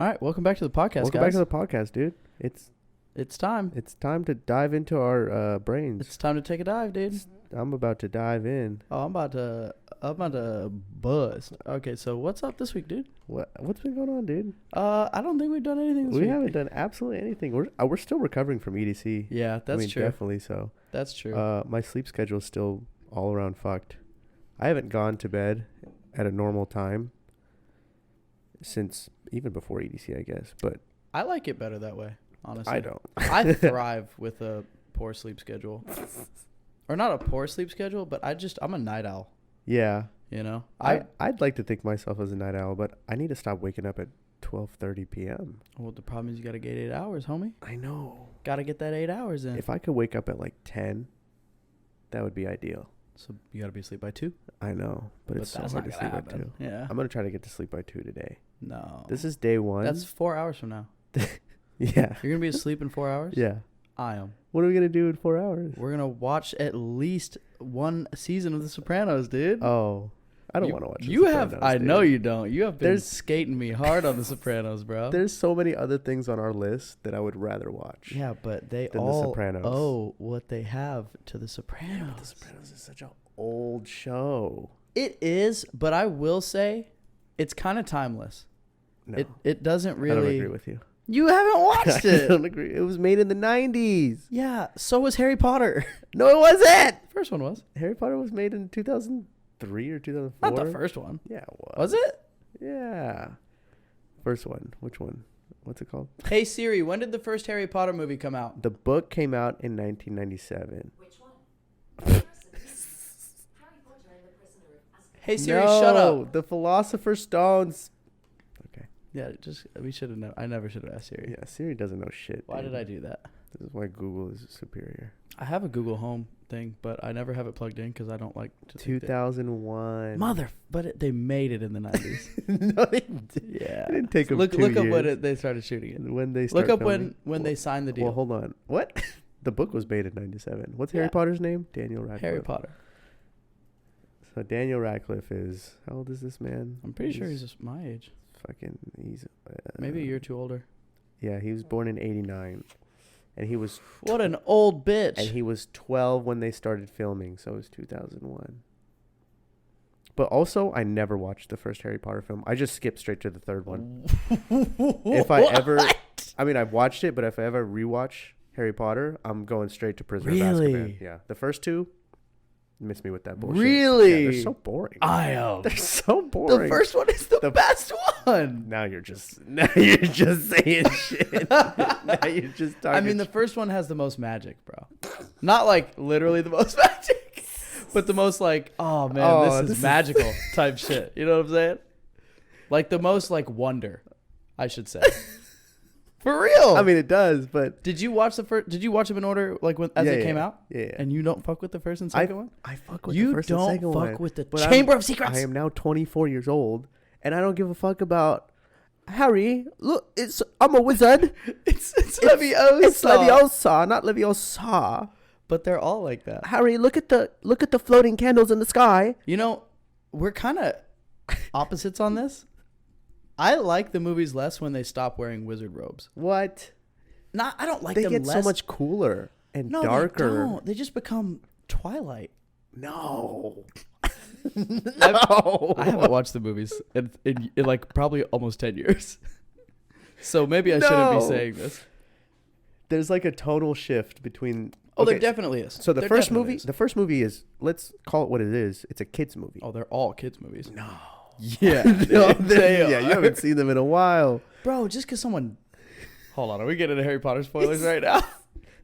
All right, welcome back to the podcast, Welcome back to the podcast, dude. It's time. It's time to dive into our brains. It's time to take a dive, dude. I'm about to dive in. Oh, I'm about to bust. Okay, so what's up this week, dude? What's been going on, dude? I don't think we've done anything this week. We haven't done absolutely anything. We're still recovering from EDC. Yeah, that's true. Definitely so. That's true. My sleep schedule is still all around fucked. I haven't gone to bed at a normal time since even before EDC, I guess. But I like it better that way, honestly. I don't. I thrive with a poor sleep schedule. Or not a poor sleep schedule, but I'm a night owl. Yeah. You know? I'd like to think myself as a night owl, but I need to stop waking up at 12:30 p.m. Well, the problem is you got to get 8 hours, homie. I know. Got to get that 8 hours in. If I could wake up at like 10, that would be ideal. So you got to be asleep by 2? I know, but it's so hard to sleep by 2. Yeah. I'm going to try to get to sleep by 2 today. No. This is day 1. That's 4 hours from now. Yeah. You're going to be asleep in 4 hours? Yeah. I am. What are we going to do in 4 hours? We're going to watch at least one season of The Sopranos, dude. Oh. I don't want to watch The Sopranos, I dude. know you don't. You have been skating me hard on The Sopranos, bro. There's so many other things on our list that I would rather watch. Yeah, but they than all The Sopranos. owe what they have to The Sopranos. Yeah, but The Sopranos is such an old show. It is, but I will say it's kind of timeless. No. It doesn't really... I don't agree with you. You haven't watched it. I don't agree. It was made in the 90s. Yeah, so was Harry Potter. No, it wasn't. The first one was. Harry Potter was made in 2003 or 2004. Not the first one. Yeah, it was. Was it? Yeah. First one. Which one? What's it called? Hey Siri, when did the first Harry Potter movie come out? The book came out in 1997. Which one? Hey Siri, shut up. The Philosopher's Stones. Okay. Yeah, we should have known. I never should have asked Siri. Yeah, Siri doesn't know shit. Why dude. did I do that? This is why Google is superior. I have a Google Home thing, but I never have it plugged in because I don't like to. 2001. They made it in the 90s. No, they did. Yeah. It didn't take them Look 2 years. up when they started shooting it. When they Look start up filming. when they signed the deal. Well, hold on. What? The book was made in 97. What's Yeah. Harry Potter's name? Daniel Radcliffe. Harry Potter. So Daniel Radcliffe is, how old is this man? I'm pretty sure he's just my age. He's Maybe a year too older. Yeah, he was born in 89. And he was What an old bitch. and he was 12 when they started filming, so it was 2001. But also, I never watched the first Harry Potter film. I just skipped straight to the third one. If I ever, I mean, I've watched it, but if I ever rewatch Harry Potter, I'm going straight to Prisoner of Really? Azkaban. Yeah, the first 2 miss me with that bullshit. Really? Yeah, they're so boring. I am. They're so boring. The first one is the best one. Now you're just saying shit. Now you're just talking. I mean, the first one has the most magic, bro. Not like literally the most magic, but the most like, oh man, this is magical type shit. You know what I'm saying? Like the most like wonder, I should say. For real. I mean, it does, but Did you watch the first? Did you watch them in order like as they came out? Yeah. And you don't fuck with the first and second one? I fuck with You the first and don't second fuck one. with the but Chamber of Secrets. I am now 24 years old, and I don't give a fuck about Harry. Look, I'm a wizard. It's Leviosa. It's Leviosa, not Leviosa. But they're all like that. Harry, look at the floating candles in the sky. You know, we're kind of opposites on this. I like the movies less when they stop wearing wizard robes. What? I don't like They them get less. so much cooler and No, darker. They don't. They just become Twilight. No. I haven't watched the movies in like probably almost 10 years. So maybe I shouldn't be saying this. There's like a tonal shift between. Oh, there definitely is. So the There first definitely movie, is. the first movie is, let's call it what it is. It's a kids movie. Oh, they're all kids movies. No. Yeah. Yeah, you haven't seen them in a while. Bro, just because someone... Hold on, are we getting into Harry Potter spoilers right now?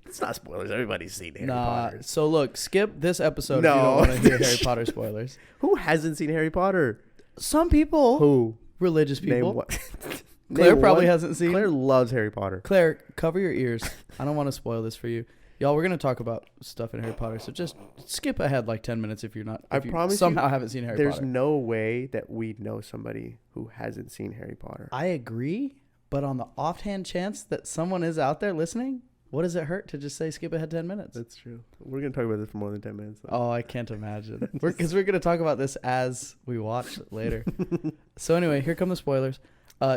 It's not spoilers. Everybody's seen Harry Nah. Potter. So look, skip this episode if you don't No. want to hear Harry Potter spoilers. Who hasn't seen Harry Potter? Some people. Who? Religious Name people. what? Claire Name probably one. hasn't seen. Claire loves Harry Potter. Claire, cover your ears. I don't want to spoil this for you. Y'all, we're going to talk about stuff in Harry Potter, so just skip ahead like 10 minutes if you're not. I if you promise somehow you, haven't seen Harry There's Potter. no way that we know somebody who hasn't seen Harry Potter. I agree, but on the offhand chance that someone is out there listening, what does it hurt to just say skip ahead 10 minutes? That's true. We're going to talk about this for more than 10 minutes. Though. Oh, I can't imagine. Because we're going to talk about this as we watch later. So anyway, here come the spoilers.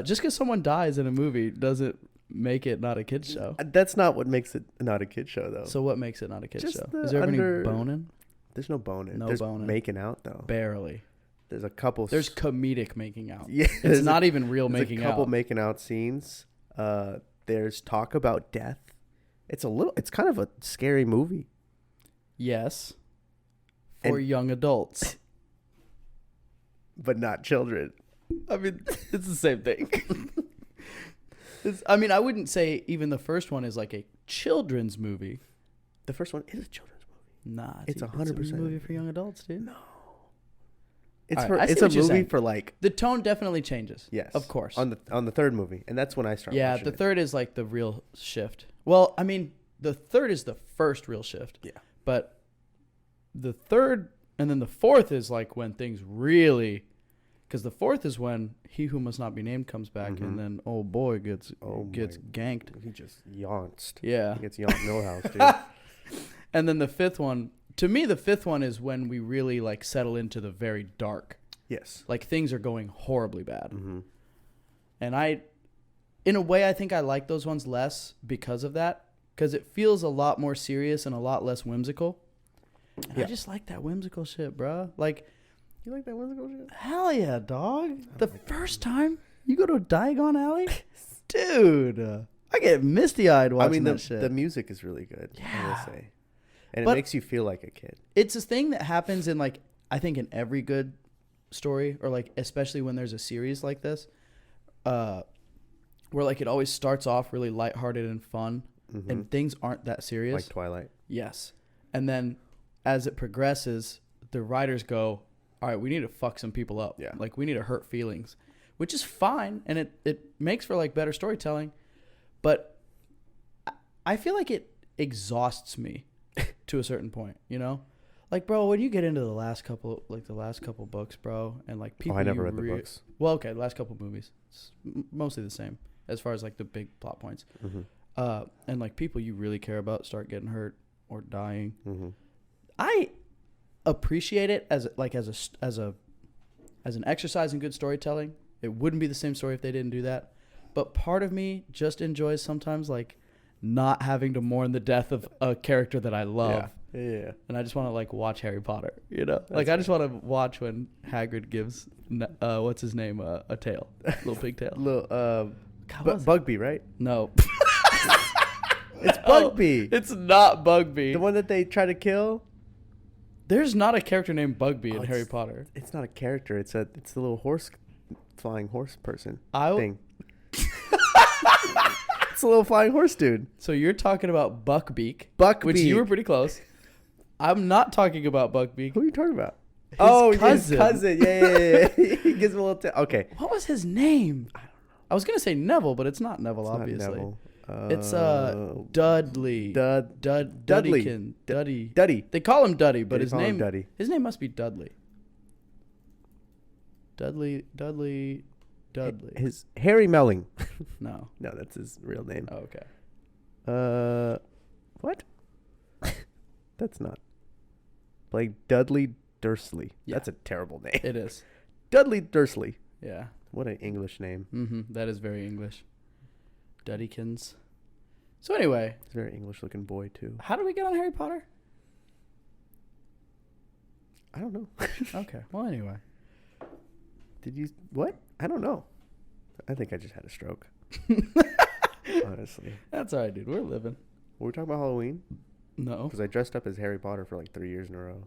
Just because someone dies in a movie doesn't make it not a kid's show. That's not what makes it not a kid show, though. So what makes it not a kid's Just show? the Is there any boning? There's no boning. No There's boning. making out, though. Barely. There's a couple. There's comedic making out. Yeah, It's not even real there's making a couple out. making out scenes. There's talk about death. It's kind of a scary movie. Yes. For young adults. But not children. I mean, it's the same thing. I wouldn't say even the first one is like a children's movie. The first one is a children's movie. Nah, It's 100% 100% a movie for young adults, dude. No. It's All right, it's a movie for like. The tone definitely changes. Yes, of course. On the third movie, and that's when I started. Yeah, watching the it. third is like the real shift. Well, I mean, the third is the first real shift. Yeah. But the third and then the fourth is like when things really, because the fourth is when He Who Must Not Be Named comes back, and then oh boy gets ganked. He just yaunced. Yeah. He gets yaunced Millhouse, dude. And then the fifth one, to me, the fifth one is when we really like settle into the very dark. Yes. Like things are going horribly bad. Mm-hmm. And in a way, I think I like those ones less because of that. Because it feels a lot more serious and a lot less whimsical. And I just like that whimsical shit, bro. Like, You like that whimsical shit? hell yeah, dog. The first time you go to a Diagon Alley, dude, I get misty-eyed watching that shit. The music is really good, I Yeah. will say. And But- it makes you feel like a kid. It's this thing that happens in like, I think in every good story, or like especially when there's a series like this, where like it always starts off really lighthearted and fun, and things aren't that serious. Like Twilight. Yes. And then as it progresses, the writers go, all right, we need to fuck some people up. Yeah. Like we need to hurt feelings, which is fine. And it makes for like better storytelling. But I feel like it exhausts me to a certain point, you know? Like, bro, when you get into the last couple books, bro, and like people, I never read the books. Well, okay, the last couple movies, it's mostly the same as far as like the big plot points. And like people you really care about start getting hurt or dying. I appreciate it as an exercise in good storytelling. It wouldn't be the same story if they didn't do that. But part of me just enjoys sometimes like not having to mourn the death of a character that I love. Yeah. And I just want to like watch Harry Potter, you know? Like I just want to watch when Hagrid gives what's his name a tail, little pigtail. Bugby, right? No. It's Bugby. It's not Bugby. The one that they try to kill. There's not a character named Bugby in Harry Potter. It's not a character. It's the little flying horse person thing. It's a little flying horse dude. So you're talking about Buckbeak, which Buckbeak. you were pretty close. I'm not talking about Buckbeak. Who are you talking about? His his cousin. Yeah. He gives him a little. Okay. What was his name? I don't know. I was gonna say Neville, but it's not Neville. It's obviously, not Neville. It's Dudley. Dudley. Duddy. They call him Duddy, but They his call him name Duddy. his name must be Dudley. Dudley. His Harry Melling. No, that's his real name. Oh, okay. What? That's not. Like Dudley Dursley. Yeah. That's a terrible name. It is. Dudley Dursley. Yeah. What an English name. That is very English. Duddykins. So anyway, He's a very English-looking boy too. how do we get on Harry Potter? I don't know. Okay. Well, anyway. Did you what? I don't know. I think I just had a stroke. Honestly. That's all right, dude. We're living. Were we talking about Halloween? No. Because I dressed up as Harry Potter for like 3 years in a row.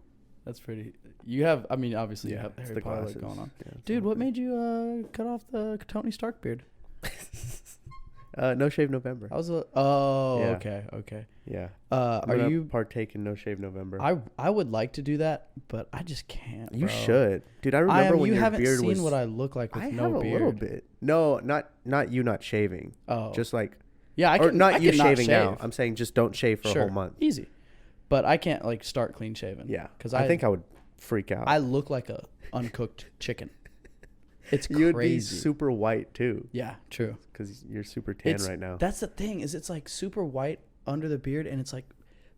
That's pretty. You have, I mean, obviously you have the it's Harry Potter glasses. look going on. Yeah, it's Dude, all what good. made you cut off the Tony Stark beard? No Shave November. I was Yeah. okay. Yeah. Are gonna you partake in No Shave November? I would like to do that, but I just can't. You bro. should, dude. I remember when you your haven't beard seen was. what I look like with I no have a beard. little bit. No, not you not shaving. Oh, Just like yeah, I or can. not I you can shaving now. shave. I'm saying just don't shave for Sure. a whole month. Easy, but I can't like start clean shaven. Yeah, because I think I would freak out. I look like a uncooked chicken. It's You'd crazy. be super white too, Yeah, true. because you're super tan right now. That's the thing, is it's like super white under the beard and it's like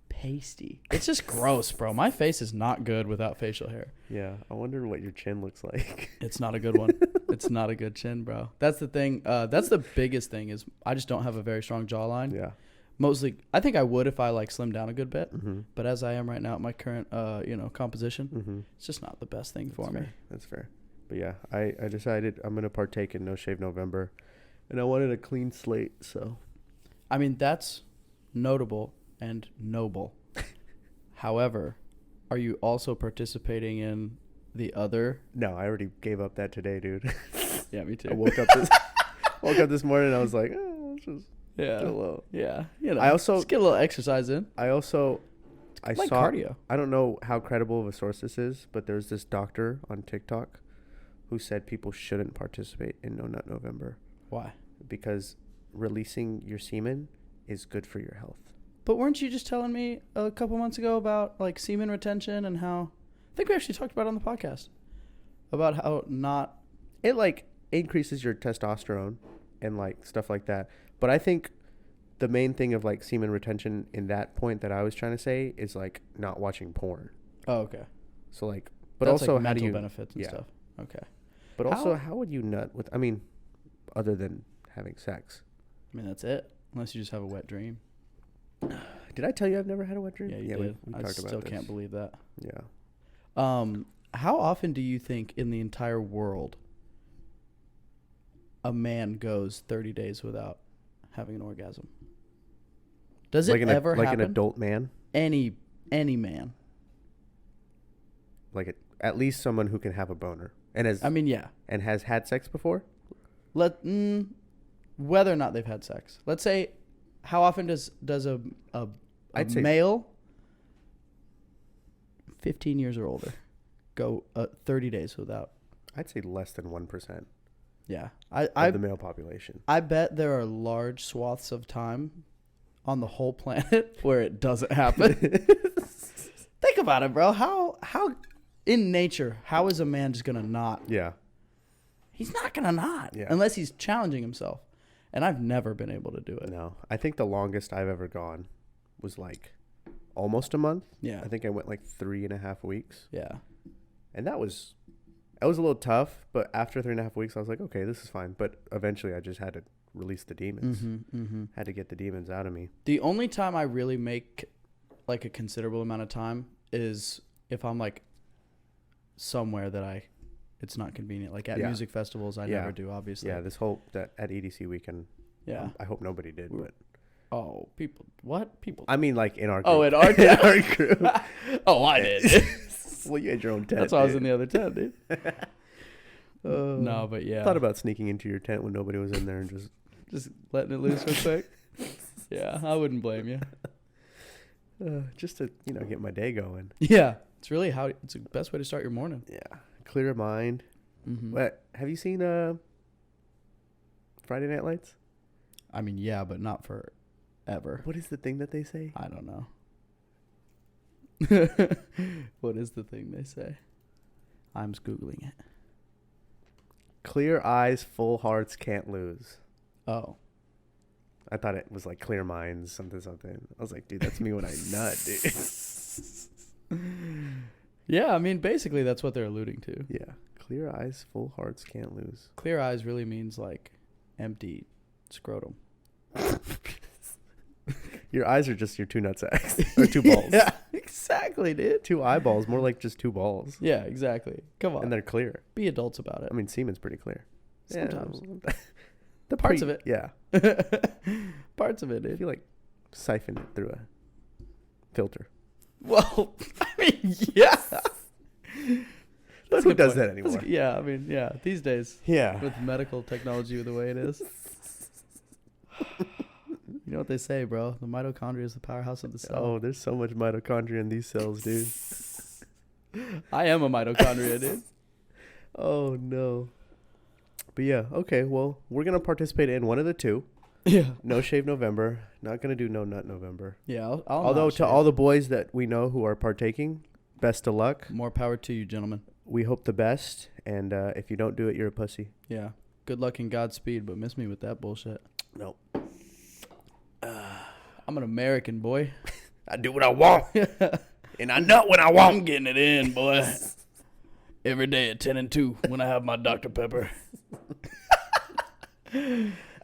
pasty. It's just gross, bro. My face is not good without facial hair. Yeah, I wonder what your chin looks like. It's not a good one. It's not a good chin, bro. That's the thing. That's the biggest thing is I just don't have a very strong jawline. Yeah. Mostly, I think I would if I like slimmed down a good bit. Mm-hmm. But as I am right now at my current, composition, Mm-hmm. it's just not the best thing for me. That's fair. But yeah, I decided I'm gonna partake in No Shave November, and I wanted a clean slate. So, I mean, that's notable and noble. However, are you also participating in the other? no, I already gave up that today, dude. Yeah, me too. I woke up this morning and I was like, oh, let's just Yeah. do a little. Yeah. You know, I also just get a little exercise in. I saw Cardio. I don't know how credible of a source this is, but there's this doctor on TikTok who said people shouldn't participate in No Nut November Why? because releasing your semen is good for your health. But weren't you just telling me a couple months ago about like semen retention and how I think we actually talked about it on the podcast about how not It like increases your testosterone and like stuff like that. But I think the main thing of like semen retention in that point that I was trying to say is like not watching porn. Oh, okay. So like, but That's also like how do mental you benefits and yeah. stuff. Okay. But also how would you nut with? I mean, other than having sex. I mean, that's it. Unless you just have a wet dream. Did I tell you I've never had a wet dream? Yeah, you We did. I talked still about this. can't believe that. Yeah. How often do you think in the entire world a man goes 30 days without having an orgasm? Does it ever happen? Like an adult man? Any man. Like at least someone who can have a boner and has. I mean, yeah. And has had sex before? Whether or not they've had sex. Let's say, how often does a I'd say male 15 years or older go 30 days without? I'd say less than 1%. Yeah. Of the male population. I bet there are large swaths of time on the whole planet where it doesn't happen. Think about it, bro. How in nature, how is a man just gonna not? Yeah. He's not gonna not Yeah. unless he's challenging himself. And I've never been able to do it. No. I think the longest I've ever gone was like almost a month. Yeah. I think I went like 3.5 weeks. Yeah. And that was a little tough, but after 3.5 weeks, I was like, okay, this is fine. But eventually I just had to release the demons. Had to get the demons out of me. The only time I really make like a considerable amount of time is if I'm like somewhere that it's not convenient. Like at music festivals, I never do, obviously. Yeah, at EDC weekend. Yeah. I hope nobody did, but. Oh, people. What? People. I mean, like in our group. Oh, in our in our group. Oh, I did. Well, you had your own tent. That's why I was in the other tent, dude. No, but yeah. I thought about sneaking into your tent when nobody was in there and just letting it loose real quick. Yeah, I wouldn't blame you. Just to, get my day going. Yeah. It's really it's the best way to start your morning. Yeah. Clear mind. Mm-hmm. But have you seen Friday Night Lights? I mean, yeah, but not forever. What is the thing that they say? I don't know. What is the thing they say? I'm Googling it. Clear eyes, full hearts can't lose. Oh. I thought it was like clear minds, something. I was like, dude, that's me when I nut, dude. Yeah, I mean, basically that's what they're alluding to. Yeah. Clear eyes, full hearts can't lose. Clear eyes really means like empty scrotum. Your eyes are just your two nutsacks. Or two balls. Yeah, exactly, dude. Two eyeballs, more like just two balls. Yeah, exactly. Come on. And they're clear. Be adults about it. I mean, semen's pretty clear. Sometimes. Yeah. The parts of it. Yeah. Parts of it, I dude. feel like siphon it through a filter. Well, I mean, yeah. Who does that anymore? Yeah, I mean, yeah. These days, Yeah. with medical technology the way it is. You know what they say, bro? The mitochondria is the powerhouse of the cell. Oh, there's so much mitochondria in these cells, dude. I am a mitochondria, dude. Oh, no. But yeah, okay, well, we're going to participate in one of the two. Yeah. No Shave November. Not going to do No Nut November. Yeah. Although to all the boys that we know who are partaking, best of luck. More power to you, gentlemen. We hope the best. And if you don't do it, you're a pussy. Yeah. Good luck and Godspeed, but miss me with that bullshit. No. I'm an American, boy. I do what I want. And I nut when I want. I'm getting it in, boy. Every day at 10 and 2 when I have my Dr. Pepper.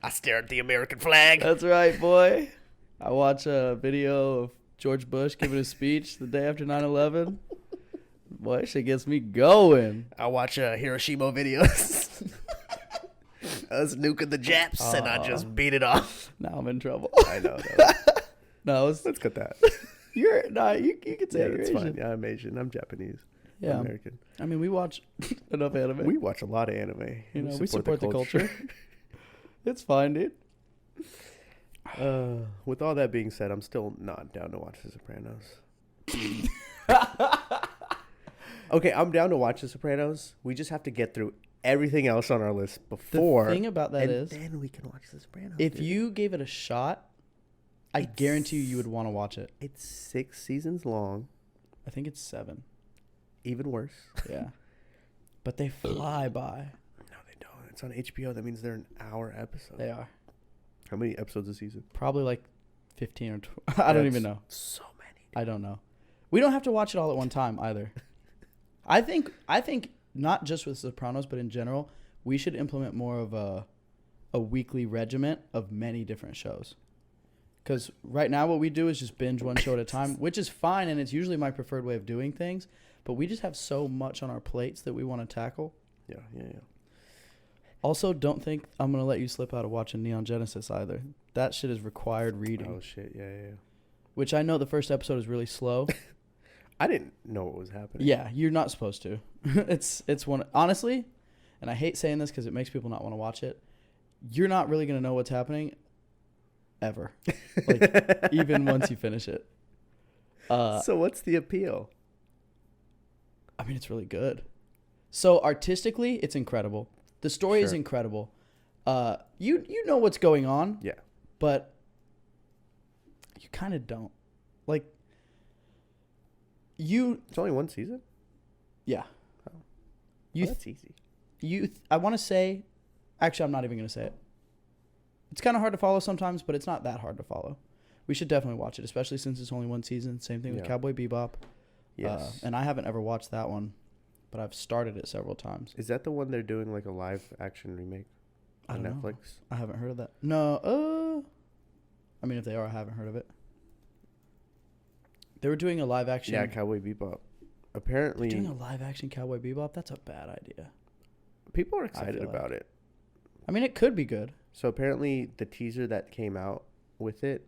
I stare at the American flag. That's right, boy. I watch a video of George Bush giving a speech the day after 9/11. Boy, shit gets me going. I watch Hiroshima videos. I was nuking the Japs, and I just beat it off. Now I'm in trouble. I know. No, Let's cut that. you can say you're it's Asian. fine. Yeah, I'm Asian. I'm Japanese. Yeah, I'm American. I mean, we watch enough anime. We watch a lot of anime. You know, we support the culture. It's fine, dude. With all that being said, I'm still not down to watch The Sopranos. Okay, I'm down to watch The Sopranos. We just have to get through everything else on our list before. The thing about that is, then we can watch The Sopranos. if you gave it a shot, I guarantee you would want to watch it. It's 6 seasons long. I think it's 7. Even worse. Yeah. But they fly by. No, they don't. It's on HBO. That means they're an hour episode. They are. How many episodes a season? Probably like 15 or 20. I don't even know. So many. I don't know. We don't have to watch it all at one time either. I think not just with Sopranos, but in general, we should implement more of a weekly regiment of many different shows. Because right now what we do is just binge one show at a time, which is fine, and it's usually my preferred way of doing things. But we just have so much on our plates that we want to tackle. Yeah. Also, don't think I'm going to let you slip out of watching Neon Genesis either. That shit is required reading. Oh, shit. Yeah. Which I know the first episode is really slow. I didn't know what was happening. Yeah, you're not supposed to. It's one, honestly, and I hate saying this because it makes people not want to watch it. You're not really going to know what's happening ever. Like, even once you finish it. So what's the appeal? I mean, it's really good. So artistically, it's incredible. The story is incredible. You know what's going on. Yeah. But you kind of don't. Like, It's only one season? Yeah. Oh. That's easy. I want to say, actually, I'm not even going to say it. It's kind of hard to follow sometimes, but it's not that hard to follow. We should definitely watch it, especially since it's only one season. Same thing with Cowboy Bebop. Yes. And I haven't ever watched that one, but I've started it several times. Is that the one they're doing like a live action remake on Netflix? Know. I haven't heard of that. No. I mean, if they are, I haven't heard of it. They were doing a live action. Yeah, Cowboy Bebop. Apparently, doing a live action Cowboy Bebop. That's a bad idea. People are excited about it. I mean, it could be good. So apparently, the teaser that came out with it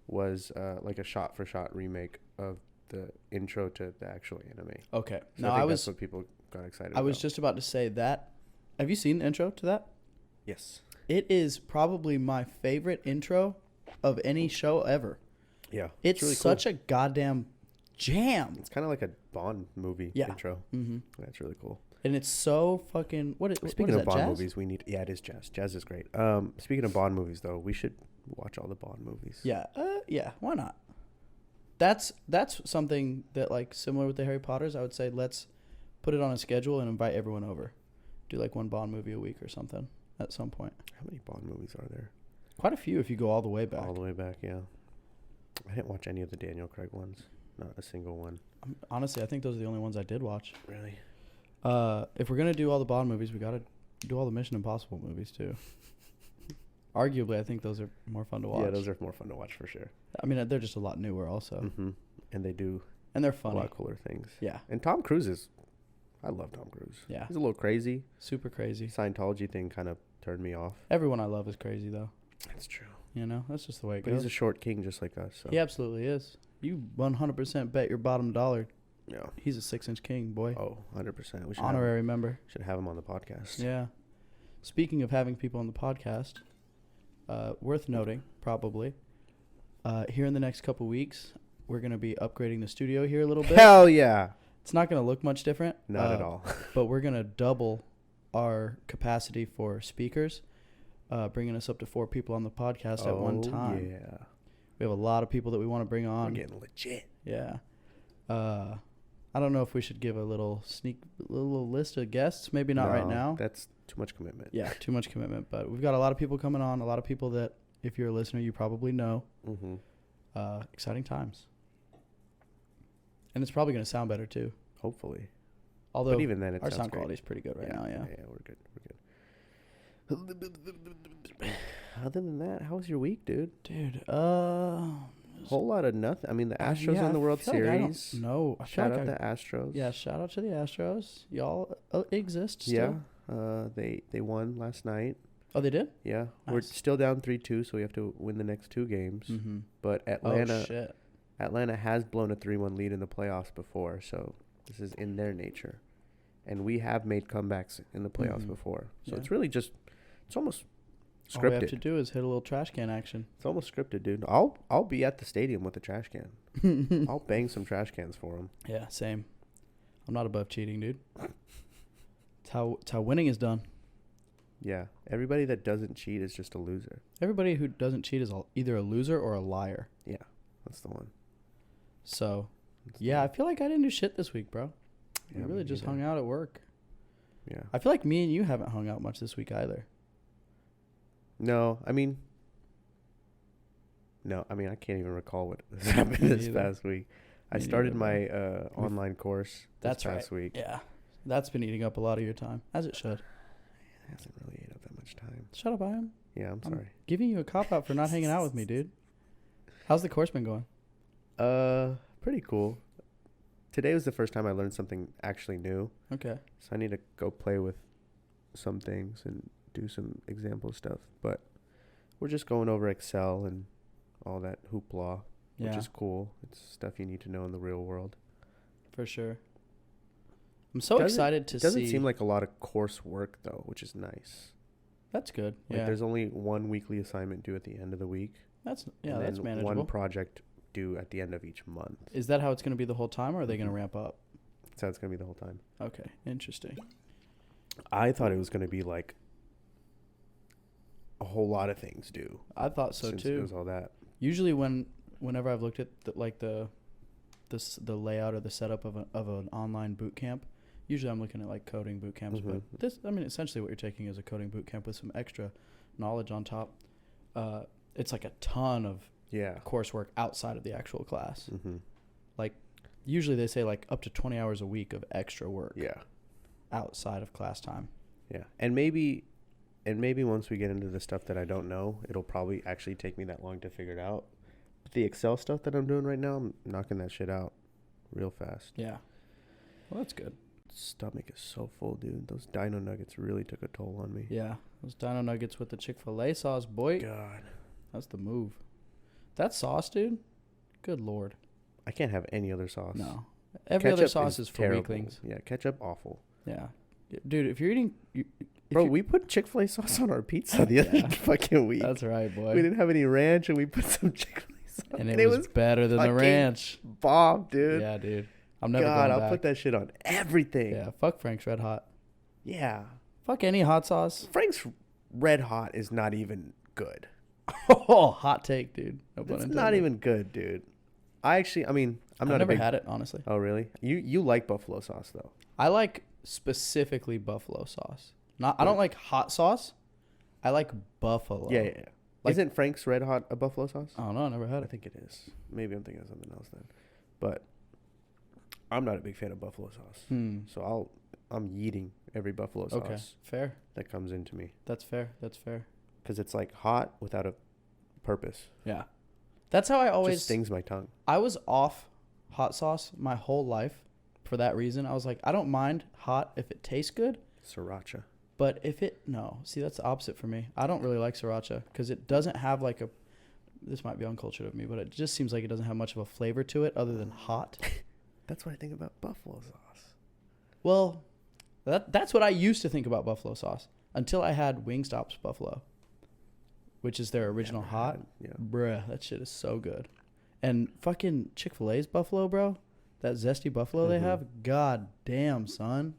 was like a shot-for-shot remake of the intro to the actual anime. Okay. So I think that's what people got excited about. I was just about to say that. Have you seen the intro to that? Yes. It is probably my favorite intro of any show ever. Yeah. It's really such cool. a goddamn jam. It's kind of like a Bond movie intro. Mm-hmm. That's really cool. And it's so fucking... Speaking of Bond jazz? movies, we need... Yeah, it is jazz. Jazz is great. Speaking of Bond movies, though, we should watch all the Bond movies. Yeah. Yeah, why not? That's something that, like, similar with the Harry Potters, I would say let's put it on a schedule and invite everyone over. Do, like, one Bond movie a week or something at some point. How many Bond movies are there? Quite a few if you go all the way back. All the way back, yeah. I didn't watch any of the Daniel Craig ones. Not a single one. Honestly, I think those are the only ones I did watch. Really? If we're going to do all the Bond movies, we got to do all the Mission Impossible movies, too. Arguably, I think those are more fun to watch. Yeah, those are more fun to watch for sure. I mean, they're just a lot newer also. Mm-hmm. And they do and they're funny. a lot cooler things. Yeah. And Tom Cruise is... I love Tom Cruise. Yeah. He's a little crazy. Super crazy. Scientology thing kind of turned me off. Everyone I love is crazy, though. That's true. You know, that's just the way it But goes. he's a short king just like us. So. He absolutely is. You 100% bet your bottom dollar. Yeah. He's a 6-inch king, boy. Oh, 100%. We should Honorary member. Should have him on the podcast. Yeah. Speaking of having people on the podcast, worth noting, probably, here in the next couple weeks, we're going to be upgrading the studio here a little bit. Hell yeah. It's not going to look much different. Not at all. But we're going to double our capacity for speakers, bringing us up to 4 people on the podcast at one time. Yeah. We have a lot of people that we want to bring on. We're getting legit. Yeah. I don't know if we should give a little list of guests. Maybe not right now. That's too much commitment. Yeah, too much commitment. But we've got a lot of people coming on, a lot of people that, if you're a listener, you probably know. Mm-hmm. Exciting times. And it's probably going to sound better, too. Hopefully. Although but even then, our sound quality is pretty good right now, yeah. Yeah, we're good. Other than that, how was your week, dude? Dude, Whole lot of nothing. I mean, the Astros yeah, in the I World feel like I don't Series. know. I feel Shout like out the Astros. Yeah, shout out to the Astros. Y'all exist Yeah. still? They won last night. Oh, they did? Yeah. Nice. We're still down 3-2, so we have to win the next 2 games. Mm-hmm. But Oh, shit. Atlanta has blown a 3-1 lead in the playoffs before, so this is in their nature. And we have made comebacks in the playoffs before. So it's really just, it's almost scripted. All we have to do is hit a little trash can action. It's almost scripted, dude. I'll be at the stadium with a trash can. I'll bang some trash cans for them. Yeah, same. I'm not above cheating, dude. It's how winning is done. Yeah. Everybody that doesn't cheat is just a loser. Everybody who doesn't cheat is either a loser or a liar. Yeah, that's the one. So, yeah, I feel like I didn't do shit this week, bro. Yeah, We really just hung out at work. Yeah. I feel like me and you haven't hung out much this week either. No, I mean, I can't even recall what has happened this past week. I started my online course this past week. Yeah. That's been eating up a lot of your time, as it should. It hasn't really ate up that much time. Shut up, I am. Yeah, I'm sorry. Giving you a cop-out for not hanging out with me, dude. How's the course been going? Pretty cool. Today was the first time I learned something actually new. Okay. So I need to go play with some things and do some example stuff. But we're just going over Excel and all that hoopla, which is cool. It's stuff you need to know in the real world. For sure. I'm so excited to see. It doesn't seem like a lot of coursework, though, which is nice. That's good. Like yeah. there's only one weekly assignment due at the end of the week. That's and manageable. One project due at the end of each month. Is that how it's going to be the whole time, or are they going to ramp up? That's how it's going to be the whole time. Okay, interesting. I thought it was going to be like a whole lot of things due. I thought so too. It was all that. Usually, whenever I've looked at the layout or the setup of an online boot camp, usually I'm looking at like coding boot camps. But essentially, what you're taking is a coding boot camp with some extra knowledge on top. It's like a ton of coursework outside of the actual class. Mm-hmm. Like usually they say like up to 20 hours a week of extra work. Yeah. Outside of class time. Yeah. And maybe once we get into the stuff that I don't know, it'll probably actually take me that long to figure it out. But the Excel stuff that I'm doing right now, I'm knocking that shit out real fast. Yeah. Well, that's good. Stomach is so full, dude. Those dino nuggets really took a toll on me. Yeah. Those dino nuggets with the Chick-fil-A sauce, boy. God. That's the move. That sauce, dude. Good Lord. I can't have any other sauce. No. Every other sauce is for weaklings. Yeah, ketchup, awful. Yeah. Dude, if you're eating... Bro, we put Chick-fil-A sauce on our pizza the other fucking week. That's right, boy. We didn't have any ranch, and we put some Chick-fil-A sauce. And it was better than the ranch. Bomb, dude. Yeah, dude. I'm never going back. I'll put that shit on everything. Yeah, fuck Frank's Red Hot. Yeah. Fuck any hot sauce. Frank's Red Hot is not even good. Oh, hot take, dude. No pun it's intended. not even good, dude. I've never had it, honestly. Oh, really? You like buffalo sauce, though. I like specifically buffalo sauce. I don't like hot sauce. I like buffalo. Yeah. Like, isn't Frank's Red Hot a buffalo sauce? I don't know. I never had it. I think it is. Maybe I'm thinking of something else then. But I'm not a big fan of buffalo sauce. So I'm yeeting every buffalo sauce. Okay, fair. That comes into me. That's fair. Because it's like hot without a purpose. Yeah. That's how I always... Just stings my tongue. I was off hot sauce my whole life for that reason. I was like, I don't mind hot if it tastes good. Sriracha. But if it... No. See, that's the opposite for me. I don't really like sriracha because it doesn't have like a... This might be uncultured of me, but it just seems like it doesn't have much of a flavor to it other than hot. That's what I think about buffalo sauce. Well, that's what I used to think about buffalo sauce until I had Wingstop's buffalo, which is their original hot. Bruh, that shit is so good. And fucking Chick-fil-A's buffalo, bro, that zesty buffalo they have, god damn, son.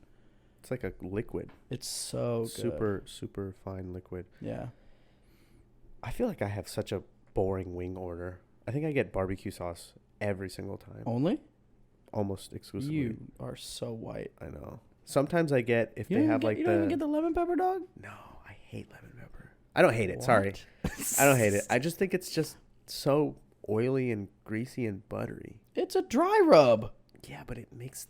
It's like a liquid. It's so good. Super fine liquid. Yeah. I feel like I have such a boring wing order. I think I get barbecue sauce every single time. Only? Almost exclusively. You are so white. I know. Sometimes I get if they have like you don't even get the lemon pepper, dog? No, I hate lemon pepper. I don't hate it. What? Sorry. I don't hate it. I just think it's just so oily and greasy and buttery. It's a dry rub. Yeah, but it makes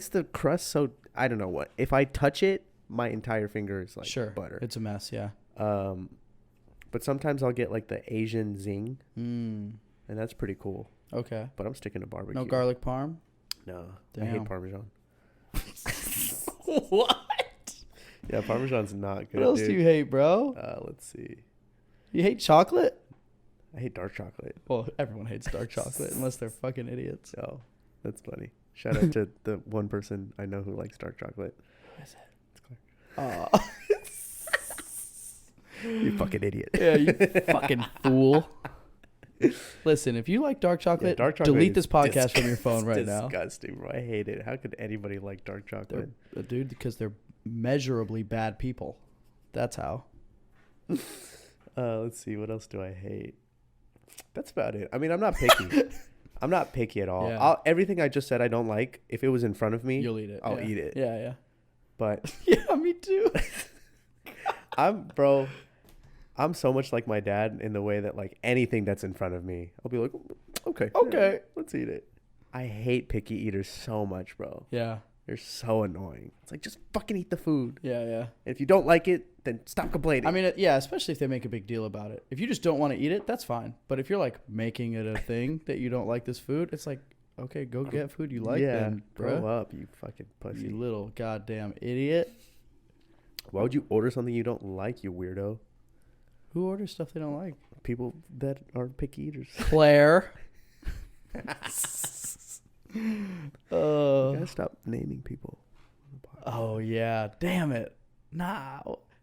the crust so, I don't know what. If I touch it, my entire finger is like sure. butter. It's a mess, yeah. But sometimes I'll get like the Asian zing, and that's pretty cool. Okay. But I'm sticking to barbecue. No garlic parm? No. Damn. I hate Parmesan. What? Yeah, Parmesan's not good. What else do you hate, bro? Let's see. You hate chocolate? I hate dark chocolate. Well, everyone hates dark chocolate unless they're fucking idiots. Oh, that's funny. Shout out to the one person I know who likes dark chocolate. Who is it? It's Claire. Oh. You fucking idiot. Yeah, you fucking fool. Listen, if you like dark chocolate, delete this podcast from your phone right now. Disgusting, bro. I hate it. How could anybody like dark chocolate? Dude, because they're measurably bad people. That's how. Let's see. What else do I hate? That's about it. I mean, I'm not picky. I'm not picky at all. Yeah. Everything I just said I don't like, if it was in front of me, you'll eat it. I'll eat it. Yeah, yeah. But yeah, me too. I'm so much like my dad in the way that like anything that's in front of me, I'll be like, okay, yeah, let's eat it. I hate picky eaters so much, bro. Yeah. They're so annoying. It's like, just fucking eat the food. Yeah, yeah. If you don't like it, then stop complaining. I mean, yeah, especially if they make a big deal about it. If you just don't want to eat it, that's fine. But if you're like making it a thing that you don't like this food, it's like, okay, go get food you like then, bro. Grow up, you fucking pussy. You little goddamn idiot. Why would you order something you don't like, you weirdo? Who orders stuff they don't like? People that are picky eaters. Claire. You gotta stop naming people. Oh, yeah. Damn it. Nah.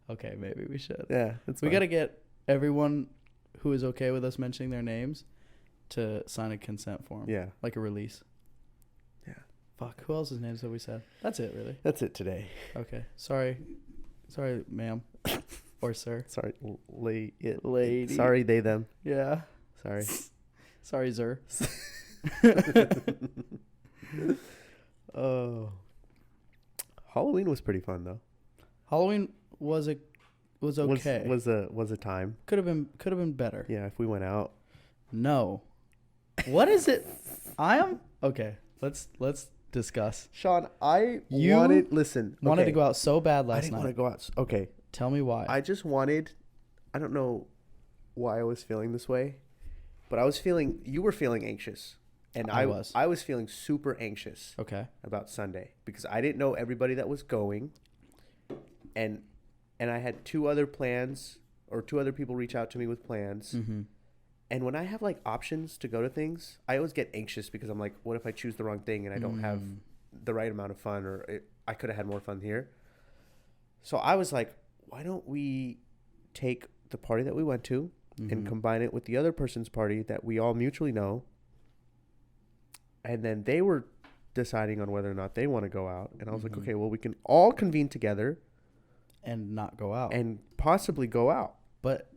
Okay, maybe we should. Yeah, we got to get everyone who is okay with us mentioning their names to sign a consent form. Yeah. Like a release. Yeah. Fuck. Who else's names have we said? That's it, really. That's it today. Okay. Sorry, ma'am. Or sir. Sorry, lady. Sorry, they, them. Yeah. Sorry. Sorry, sir. Oh. Halloween was pretty fun though. Halloween was okay. Was a time. Could have been better. Yeah, if we went out. No. What is it? Okay. Let's discuss. Sean, wanted to go out so bad last night. I didn't want to go out. Okay. Tell me why. I don't know why I was feeling this way, but you were feeling anxious. And I was feeling super anxious. Okay. About Sunday because I didn't know everybody that was going, and I had two other people reach out to me with plans. Mm-hmm. And when I have like options to go to things, I always get anxious because I'm like, what if I choose the wrong thing and I don't have the right amount of fun, or I could have had more fun here. So I was like, why don't we take the party that we went to and combine it with the other person's party that we all mutually know. And then they were deciding on whether or not they want to go out. And I was like, okay, well, we can all convene together. And not go out. And possibly go out. But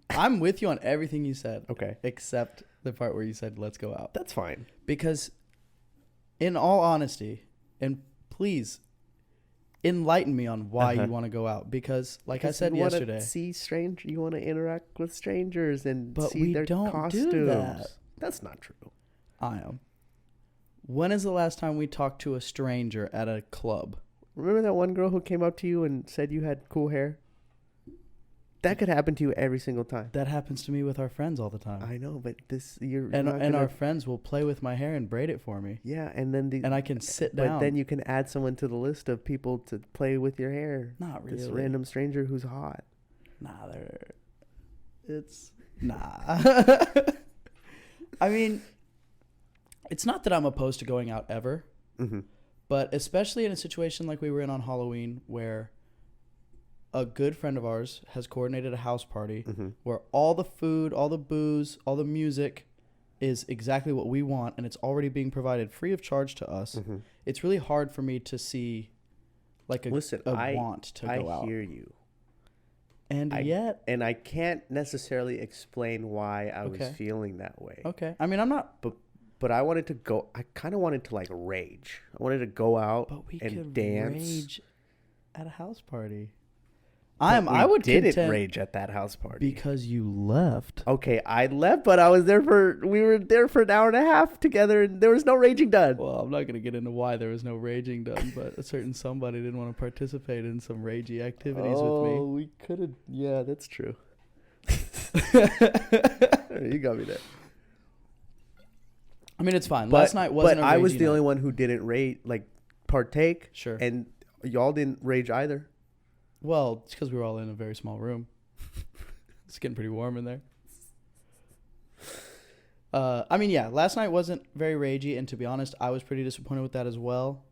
I'm with you on everything you said. Okay. Except the part where you said, let's go out. That's fine. Because in all honesty, and please enlighten me on why you want to go out. Because like I said yesterday. You want to interact with strangers and but see their costumes. But we don't do that. That's not true. I am. When is the last time we talked to a stranger at a club? Remember that one girl who came up to you and said you had cool hair? That could happen to you every single time. That happens to me with our friends all the time. I know, but our friends will play with my hair and braid it for me. Yeah, and I can sit down. But then you can add someone to the list of people to play with your hair. Not really. This random stranger who's hot. Nah. I mean, it's not that I'm opposed to going out ever, but especially in a situation like we were in on Halloween where a good friend of ours has coordinated a house party where all the food, all the booze, all the music is exactly what we want, and it's already being provided free of charge to us. It's really hard for me to see like a want to go out. I hear you. And and I can't necessarily explain why I was feeling that way. Okay. I mean, I'm not... But I wanted to go... I kind of wanted to, like, rage. I wanted to go out and dance. Rage at a house party. I would didn't contend rage at that house party because you left. Okay, I left, but we were there for an hour and a half together, and there was no raging done. Well, I'm not gonna get into why there was no raging done, but a certain somebody didn't want to participate in some ragey activities with me. Oh, we could have. Yeah, that's true. You got me there. I mean, it's fine. Last night wasn't. But I was the only one who didn't partake. Sure. And y'all didn't rage either. Well, it's because we were all in a very small room. It's getting pretty warm in there. I mean, yeah, last night wasn't very ragey, and to be honest, I was pretty disappointed with that as well.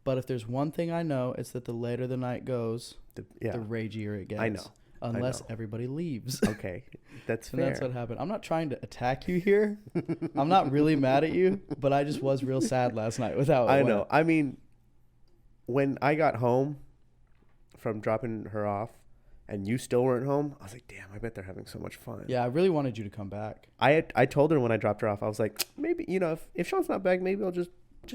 But if there's one thing I know, it's that the later the night goes, the ragier it gets. I know. Unless everybody leaves. Okay, that's fair. And that's what happened. I'm not trying to attack you here. I'm not really mad at you, but I just was real sad last night with how it went. know. I mean, when I got home from dropping her off and you still weren't home, I was like, damn, I bet they're having so much fun. Yeah, I really wanted you to come back. I told her when I dropped her off, I was like, maybe, if Sean's not back, maybe I'll just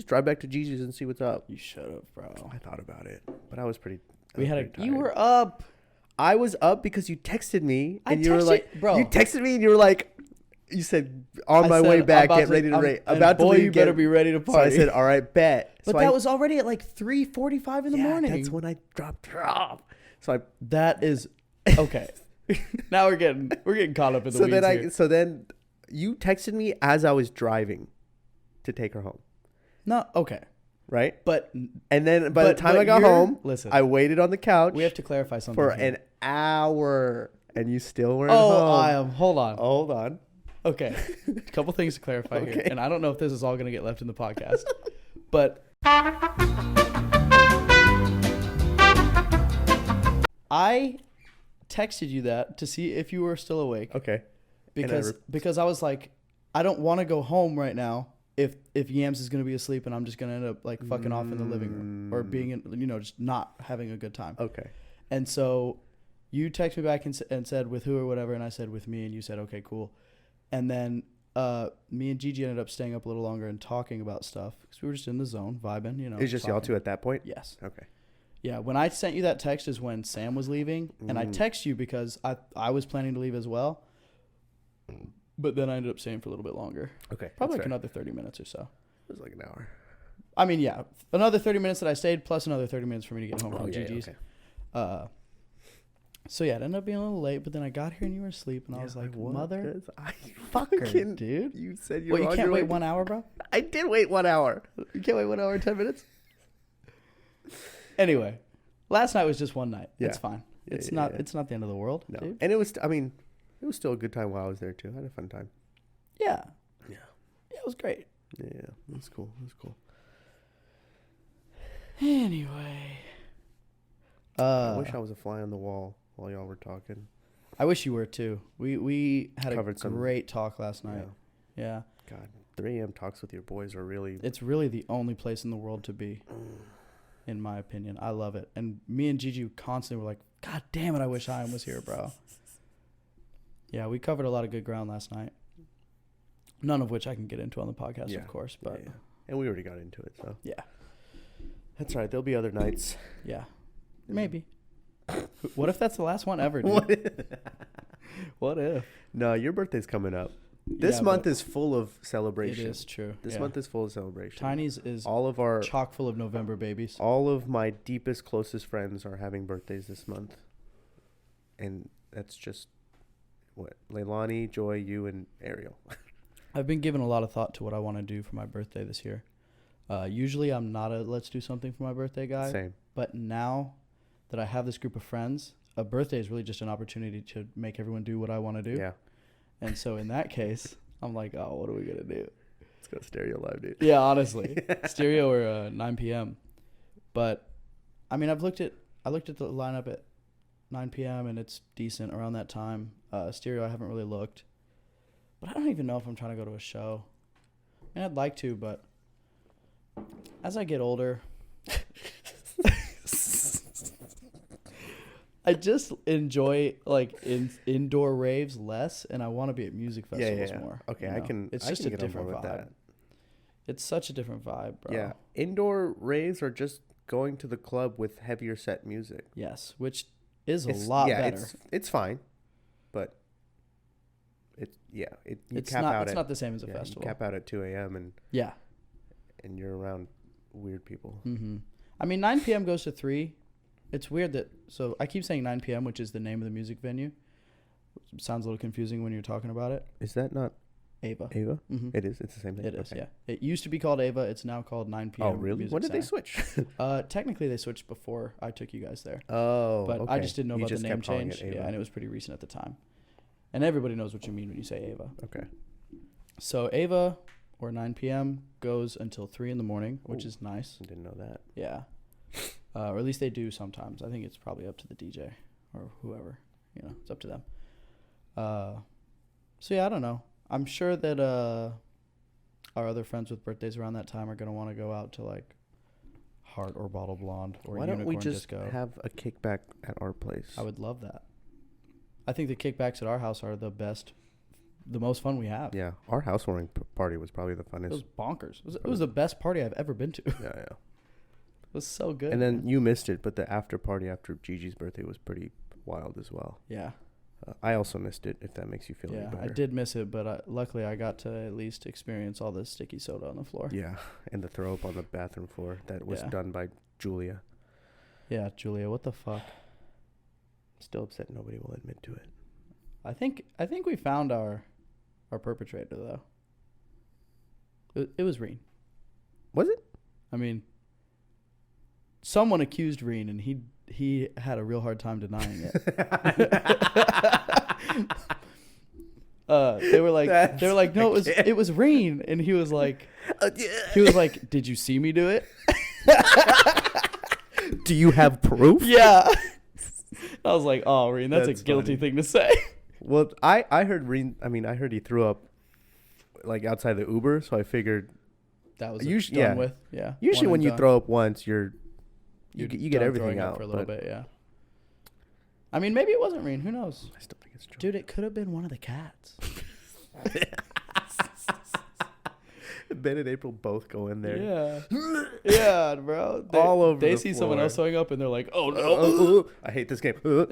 drive back to Gigi's and see what's up. You should have, bro. I thought about it, but I was pretty You were up. I was up because you texted me and you were like, bro. You texted me and you were like, you said, on my way back, get ready to rate. About to leave, you better be ready to party. So I said, all right, bet. But that was already at like 3:45 in the morning. That's when I dropped her off. That is okay. Now we're getting caught up in the weeds here. So then you texted me as I was driving to take her home. No, okay. Right? And then by the time I got home, listen, I waited on the couch. We have to clarify something for an hour, and you still weren't home. Hold on. Hold on. Okay. A couple things to clarify here. And I don't know if this is all going to get left in the podcast. But I texted you that to see if you were still awake. Okay. Because I was like, I don't want to go home right now if Yams is going to be asleep and I'm just going to end up like fucking off in the living room or being in, just not having a good time. Okay. And so you texted me back and said with who or whatever, and I said with me, and you said, okay, cool. And then me and Gigi ended up staying up a little longer and talking about stuff because we were just in the zone, vibing, It's just y'all two at that point? Yes. Okay. Yeah, when I sent you that text is when Sam was leaving, and I text you because I was planning to leave as well, but then I ended up staying for a little bit longer. Okay. Probably like another 30 minutes or so. It was like an hour. I mean, yeah, another 30 minutes that I stayed, plus another 30 minutes for me to get home from Gigi's. Okay. So yeah, it ended up being a little late, but then I got here and you were asleep, and I was like, mother fucker, dude. You said you can't wait 1 hour, bro? I did wait 1 hour. You can't wait 1 hour and 10 minutes? Anyway, last night was just one night. Yeah. It's fine. It's not the end of the world, no. Dude. And it was still a good time while I was there too. I had a fun time. Yeah. Yeah. Yeah, it was great. Yeah, it was cool. Anyway. I wish I was a fly on the wall while y'all were talking. I wish you were too. We had a great talk last night. Yeah. God, 3 a.m. talks with your boys are really... It's really the only place in the world to be, in my opinion. I love it. And me and Gigi constantly were like, God damn it, I wish Ian was here, bro. Yeah, we covered a lot of good ground last night. None of which I can get into on the podcast, of course. But yeah. And we already got into it, so... Yeah. That's all right. There'll be other nights. Yeah. Maybe. What if that's the last one ever, dude? What if? No, your birthday's coming up. This month is full of celebration. It is true. This month is full of celebration. Tiny's is chock full of November babies. All of my deepest, closest friends are having birthdays this month. And that's just, Leilani, Joy, you, and Ariel. I've been giving a lot of thought to what I want to do for my birthday this year. Usually I'm not a let's do something for my birthday guy. Same. But now that I have this group of friends, a birthday is really just an opportunity to make everyone do what I want to do. Yeah. And so in that case, I'm like, oh, what are we going to do? Let's go stereo live, dude. Yeah, honestly. Stereo or 9 p.m. But, I mean, I looked at the lineup at 9 p.m. and it's decent around that time. Stereo, I haven't really looked. But I don't even know if I'm trying to go to a show. And I'd like to, but as I get older... I just enjoy indoor raves less, and I want to be at music festivals more. Okay, I can. It's just a different vibe. That. It's such a different vibe, bro. Yeah, indoor raves are just going to the club with heavier set music. Yes, which is a lot better. It's fine, but It's not the same as a festival. You cap out at 2 a.m. and you're around weird people. Mm-hmm. I mean, 9 p.m. goes to 3. It's weird that, so I keep saying 9 p.m., which is the name of the music venue. Sounds a little confusing when you're talking about it. Is that not Ava? Ava? Mm-hmm. It is. It's the same thing. It is, yeah. It used to be called Ava. It's now called 9 p.m. Oh, really? When did they switch? Technically, they switched before I took you guys there. Oh, but okay. I just didn't know about the name change. Yeah, and it was pretty recent at the time. And everybody knows what you mean when you say Ava. Okay. So Ava, or 9 p.m., goes until 3 in the morning, which is nice. I didn't know that. Yeah. Or at least they do sometimes. I think it's probably up to the DJ or whoever. You know, it's up to them. So, yeah, I don't know. I'm sure that our other friends with birthdays around that time are going to want to go out to, like, Heart or Bottle Blonde or Why Unicorn don't we just Disco. have a kickback at our place? I would love that. I think the kickbacks at our house are the best, the most fun we have. Yeah, our housewarming party was probably the funnest. It was bonkers. It was the best party I've ever been to. Yeah. It was so good. And then you missed it, but the after party after Gigi's birthday was pretty wild as well. Yeah. I also missed it, if that makes you feel any better. I did miss it, but luckily I got to at least experience all the sticky soda on the floor. Yeah, and the throw up on the bathroom floor that was done by Julia. Yeah, Julia, what the fuck? Still upset nobody will admit to it. I think we found our perpetrator, though. It was Reen. Was it? I mean, someone accused Reen, and he had a real hard time denying it. They were like, no, it was Reen, and he was like, did you see me do it? Do you have proof? Yeah. I was like, oh, Reen, that's a guilty thing to say. Well, I heard Reen. I mean, I heard he threw up like outside the Uber, so I figured that was done with. Yeah. Usually, when you throw up once, you get everything out for a little bit. Yeah. I mean, maybe it wasn't Reen. Who knows? I still think it's true. Dude, it could have been one of the cats. Ben and April both go in there. Yeah. Yeah, bro. All over They the see floor. someone else throwing up, and they're like, oh, no. I hate this game. Oh,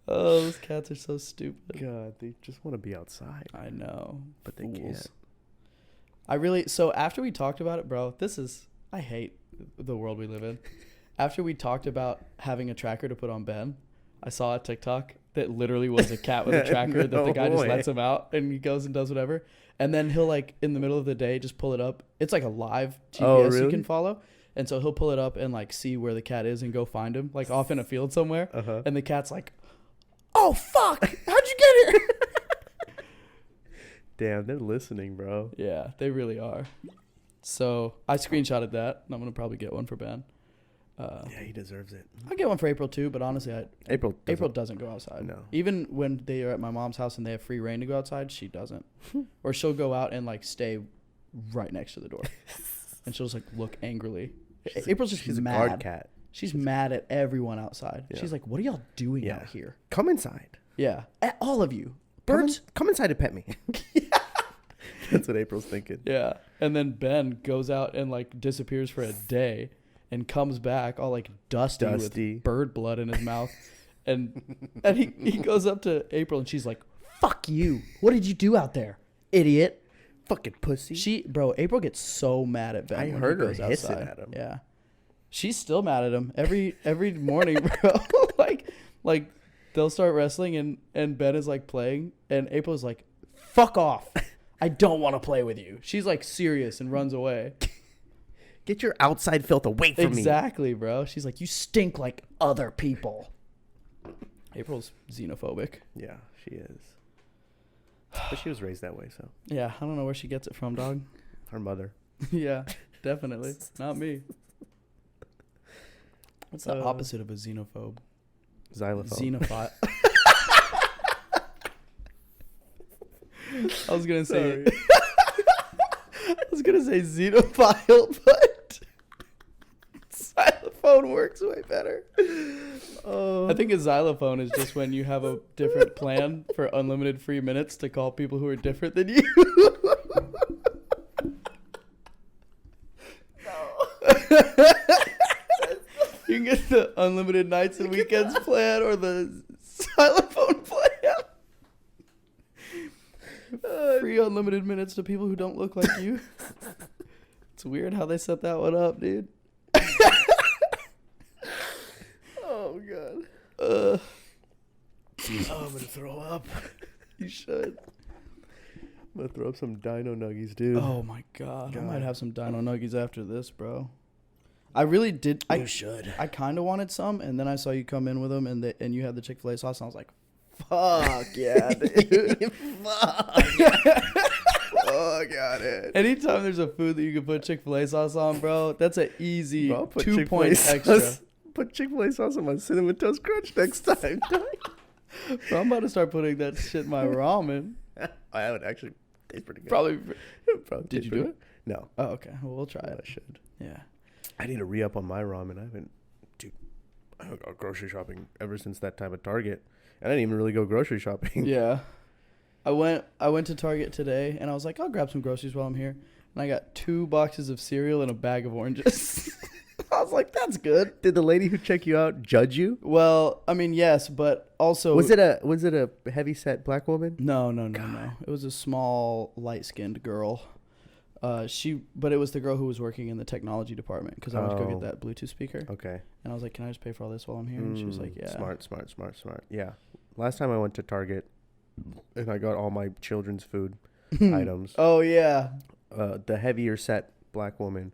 those cats are so stupid. God, they just want to be outside. I know. But they can't. So after we talked about it, bro, I hate the world we live in. After we talked about having a tracker to put on Ben, I saw a TikTok that literally was a cat with a tracker that the guy just lets him out and he goes and does whatever. And then he'll, like, in the middle of the day, just pull it up. It's like a live GPS you can follow. And so he'll pull it up and, like, see where the cat is and go find him, like, off in a field somewhere. Uh-huh. And the cat's like, oh, fuck, how'd you get here? Damn, they're listening, bro. Yeah, they really are. So I screenshotted that, and I'm going to probably get one for Ben. Yeah, he deserves it. I'll get one for April, too, but honestly, April doesn't go outside. No. Even when they are at my mom's house and they have free reign to go outside, she doesn't. Or she'll go out and, like, stay right next to the door. And she'll just, like, look angrily. April's just she's mad. a guard cat. She's mad at everyone outside. Yeah. She's like, what are y'all doing out here? Come inside. Yeah. All of you. Birds, come inside and pet me. That's what April's thinking. Yeah. And then Ben goes out and, like, disappears for a day and comes back all, like, dusty with bird blood in his mouth. And he goes up to April and she's like, fuck you. What did you do out there, idiot? Fucking pussy. April gets so mad at Ben. I when heard he her goes hissing outside. at him. Yeah. She's still mad at him every morning, bro. like they'll start wrestling and Ben is, like, playing and April's like, fuck off. I don't want to play with you. She's, like, serious and runs away. Get your outside filth away from me. Exactly, bro. She's like, you stink like other people. April's xenophobic. Yeah, she is. But she was raised that way, so. Yeah, I don't know where she gets it from, dog. Her mother. Yeah, definitely. Not me. What's the opposite of a xenophobe? Xylophone. Xenophile. I was gonna say xenophile, but xylophone works way better. I think a xylophone is just when you have a different plan for unlimited free minutes to call people who are different than you. No. You can get the unlimited nights and weekends plan or the Xylophone plan. Free unlimited minutes to people who don't look like you. It's weird how they set that one up, dude. Oh, God. Oh, I'm going to throw up. You should. I'm going to throw up some dino nuggies, dude. Oh, my God. I might have some dino nuggies after this, bro. I really did. You should. I kind of wanted some, and then I saw you come in with them, and you had the Chick-fil-A sauce, and I was like, fuck yeah, dude. Fuck. Oh, God, it. Anytime there's a food that you can put Chick-fil-A sauce on, bro, that's an easy Bro, 2 points extra. Put Chick-fil-A sauce on my Cinnamon Toast Crunch next time. Bro, I'm about to start putting that shit in my ramen. I would actually taste pretty good. Probably. Did you do it? No. Oh, okay. Well, we'll try it. I should. Yeah. I need to re-up on my ramen. I haven't gone grocery shopping ever since that time at Target. I didn't even really go grocery shopping. Yeah. I went to Target today, and I was like, I'll grab some groceries while I'm here. And I got 2 boxes of cereal and a bag of oranges. I was like, that's good. Did the lady who checked you out judge you? Well, I mean, yes, but also... Was it a heavy-set black woman? No. It was a small, light-skinned girl. But it was the girl who was working in the technology department because I went to go get that Bluetooth speaker. Okay. And I was like, can I just pay for all this while I'm here? And she was like, yeah. Smart. Yeah. Last time I went to Target and I got all my children's food items. Oh, yeah. The heavier set black woman.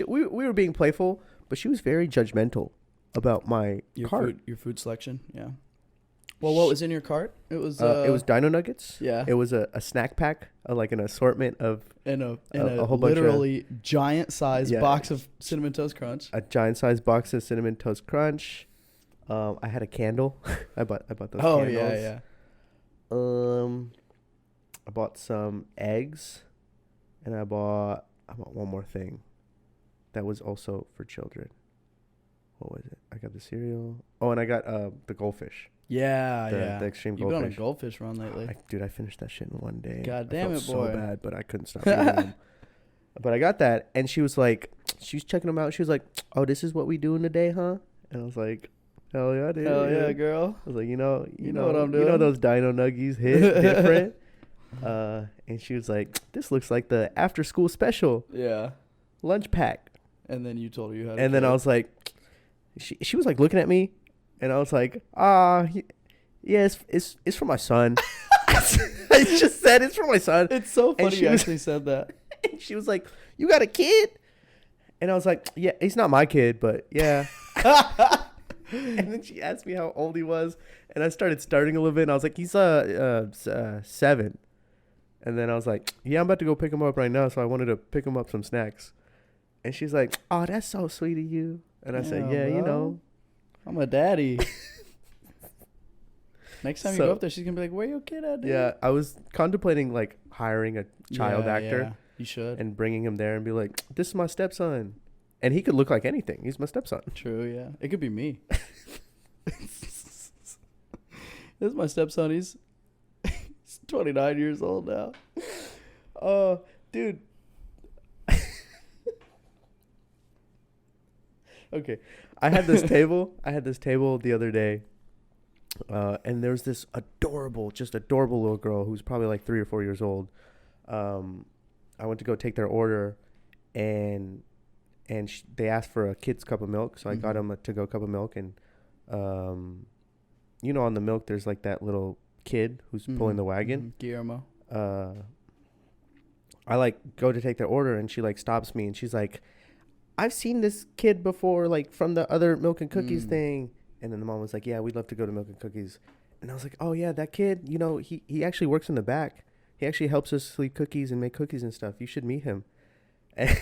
We were being playful, but she was very judgmental about my cart. Your food selection, yeah. Well, what was in your cart? It was Dino Nuggets. Yeah. It was a snack pack, like an assortment of a whole bunch literally giant size box of Cinnamon Toast Crunch. A giant size box of Cinnamon Toast Crunch. I had a candle. I bought those candles. Oh yeah. I bought some eggs, and I bought one more thing that was also for children. What was it? I got the cereal. Oh, and I got the goldfish. Yeah. The extreme You've goldfish. been on a goldfish run lately. Dude, I finished that shit in one day. God damn I it, felt boy. so bad, but I couldn't stop eating them. But I got that, and she was checking them out. She was like, "Oh, this is what we doing today, huh?" And I was like, "Hell yeah, dude! Hell yeah, girl!" I was like, you know what I'm doing. You know those Dino Nuggies hit different. And she was like, "This looks like the after school special Yeah. lunch pack." And then you told her you had. And then I was like, she was like looking at me, and I was like, yes, it's for my son. I just said it's for my son. It's so funny you actually said that. And she was like, "You got a kid?" And I was like, "Yeah, he's not my kid, but yeah." And then she asked me how old he was, and I started starting a little bit, and I was like, "He's 7." And then I was like, "Yeah, I'm about to go pick him up right now, so I wanted to pick him up some snacks." And she's like, "Oh, that's so sweet of you." And I said, "Yeah, bro. you know, I'm a daddy." Next time you go up there, she's gonna be like, "Where your kid at, dude?" Yeah, I was contemplating like hiring a child actor. Yeah, you should. And bringing him there and be like, "This is my stepson," and he could look like anything. He's my stepson. True, yeah. It could be me. This is my stepson. He's 29 years old now. Oh, dude. Okay, I had this table the other day. And there was this adorable little girl who's probably like 3 or 4 years old. I went to go take their order, and they asked for a kid's cup of milk, so I got them a to-go cup of milk, and on the milk there's like that little kid who's pulling the wagon. Guillermo. I like go to take their order, and she like stops me, and she's like, "I've seen this kid before, like from the other Milk and Cookies thing." And then the mom was like, "Yeah, we'd love to go to Milk and Cookies." And I was like, "Oh yeah, that kid, he actually works in the back. He actually helps us sleep cookies and make cookies and stuff. You should meet him." And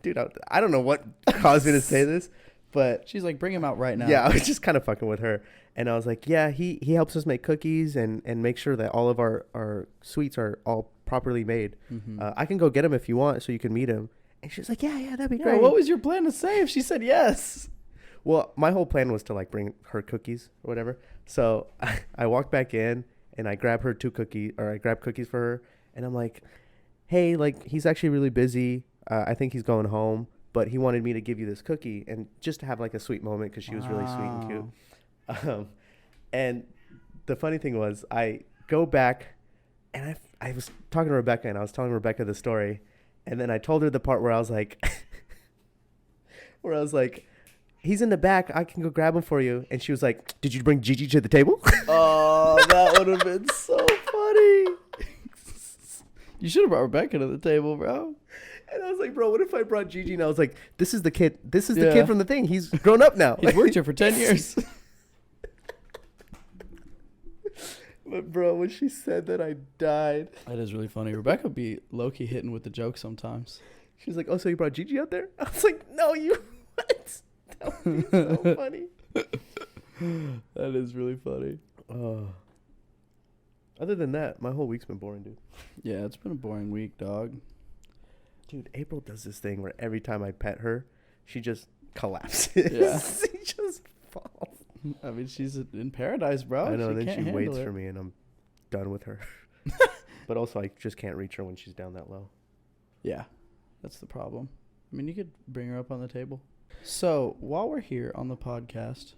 dude, I don't know what caused me to say this, but she's like, "Bring him out right now." Yeah, I was just kind of fucking with her. And I was like, "Yeah, he helps us make cookies and make sure that all of our sweets are all properly made. I can go get him if you want, so you can meet him." And she was like, yeah, that'd be great. What was your plan to say if she said yes? Well, my whole plan was to like bring her cookies or whatever. So I walked back in and I grabbed her 2 cookies, or I grabbed cookies for her. And I'm like, "Hey, like he's actually really busy. I think he's going home. but he wanted me to give you this cookie and just to have like a sweet moment because she was really sweet and cute. And the funny thing was, I go back and I was talking to Rebecca and I was telling Rebecca the story, and then I told her the part where I was like, he's in the back, I can go grab him for you. And she was like, did you bring Gigi to the table? Oh, that would have been so funny. You should have brought Rebecca to the table, bro. And I was like, bro, what if I brought Gigi? And I was like, this is the kid. This is the kid from the thing. He's grown up now. He's worked here for 10 years. But, bro, when she said that, I died. That is really funny. Rebecca would be low-key hitting with the joke sometimes. She was like, oh, so you brought Gigi out there? I was like, no, you what? That would be so funny. That is really funny. Other than that, my whole week's been boring, dude. Yeah, it's been a boring week, dog. Dude, April does this thing where every time I pet her, she just collapses. Yeah. She just falls. I mean, she's in paradise, bro. I know, she and then she waits it. for me, and I'm done with her. But also, I just can't reach her when she's down that low. Yeah, that's the problem. I mean, you could bring her up on the table. So, while we're here on the podcast,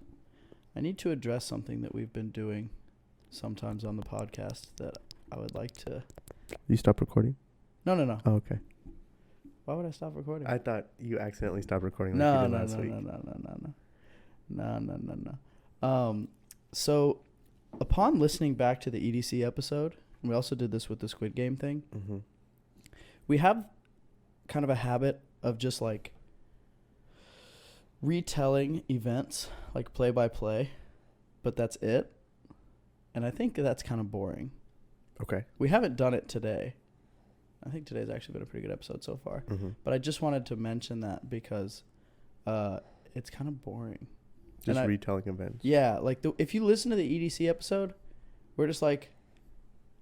I need to address something that we've been doing sometimes on the podcast that I would like to... You stop recording? No. Oh, okay. Why would I stop recording? I thought you accidentally stopped recording No. like you did last week. No. So, upon listening back to the EDC episode, and we also did this with the Squid Game thing, Mm-hmm. we have kind of a habit of just like retelling events, like play by play, but that's it. And I think that's kind of boring. Okay. We haven't done it today. I think today's actually been a pretty good episode so far. Mm-hmm. But I just wanted to mention that because it's kind of boring. Just retelling events. Yeah, like if you listen to the EDC episode, we're just like,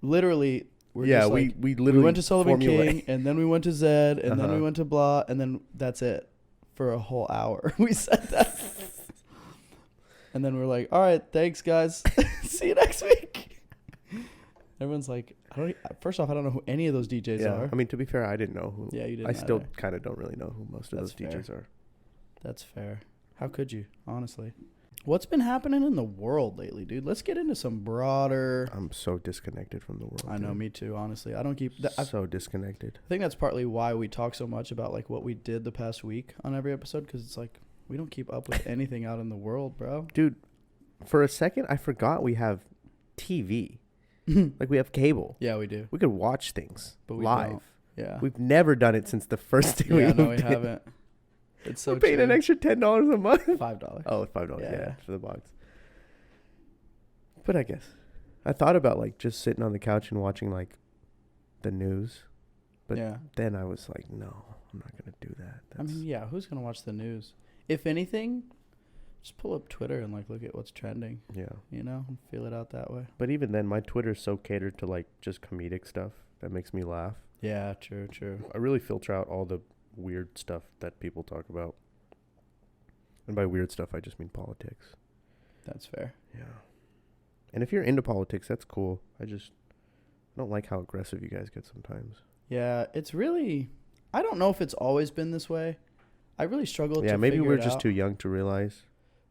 literally, we literally went to Sullivan King, and then we went to Zed, and then we went to blah, and then that's it for a whole hour. We said that. And then we're like, all right, thanks, guys. See you next week. Everyone's like, first off, I don't know who any of those DJs are. I mean, to be fair, I didn't know who. Yeah, you didn't. I still kind of don't really know who most of those DJs are. That's fair. How could you, honestly? What's been happening in the world lately, dude? Let's get into some broader... I'm so disconnected from the world. I know, me too, honestly. I don't keep... so disconnected. I think that's partly why we talk so much about like what we did the past week on every episode, because it's like we don't keep up with anything out in the world, bro. Dude, for a second, I forgot we have TV. Like, we have cable. Yeah, we do. We could watch things but we live. Don't. Yeah. We've never done it since the first day we moved we haven't. It's so We're paying an extra $10 a month. $5. Oh, $5. Yeah, for the box. But I guess I thought about like just sitting on the couch and watching like the news. But then I was like, no, I'm not going to do that. Who's going to watch the news? If anything, just pull up Twitter and like look at what's trending. Yeah. You know, and feel it out that way. But even then, my Twitter's so catered to like just comedic stuff that makes me laugh. Yeah, true. I really filter out all the weird stuff that people talk about. And by weird stuff, I just mean politics. That's fair. Yeah. And if you're into politics, that's cool. I don't like how aggressive you guys get sometimes. Yeah, it's really... I don't know if it's always been this way. I really struggle to figure it out. Yeah, maybe we're just too young to realize.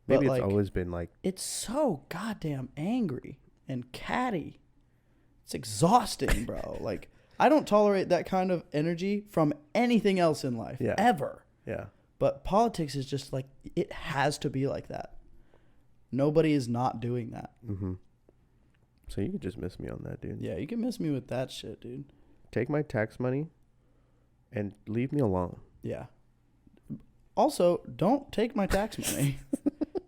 Maybe but it's always been like... It's so goddamn angry and catty. It's exhausting, bro. Like, I don't tolerate that kind of energy from anything else in life. Yeah. Ever. Yeah. But politics is just like... It has to be like that. Nobody is not doing that. Mm-hmm. So you could just miss me on that, dude. Yeah, you can miss me with that shit, dude. Take my tax money and leave me alone. Yeah. Also, don't take my tax money.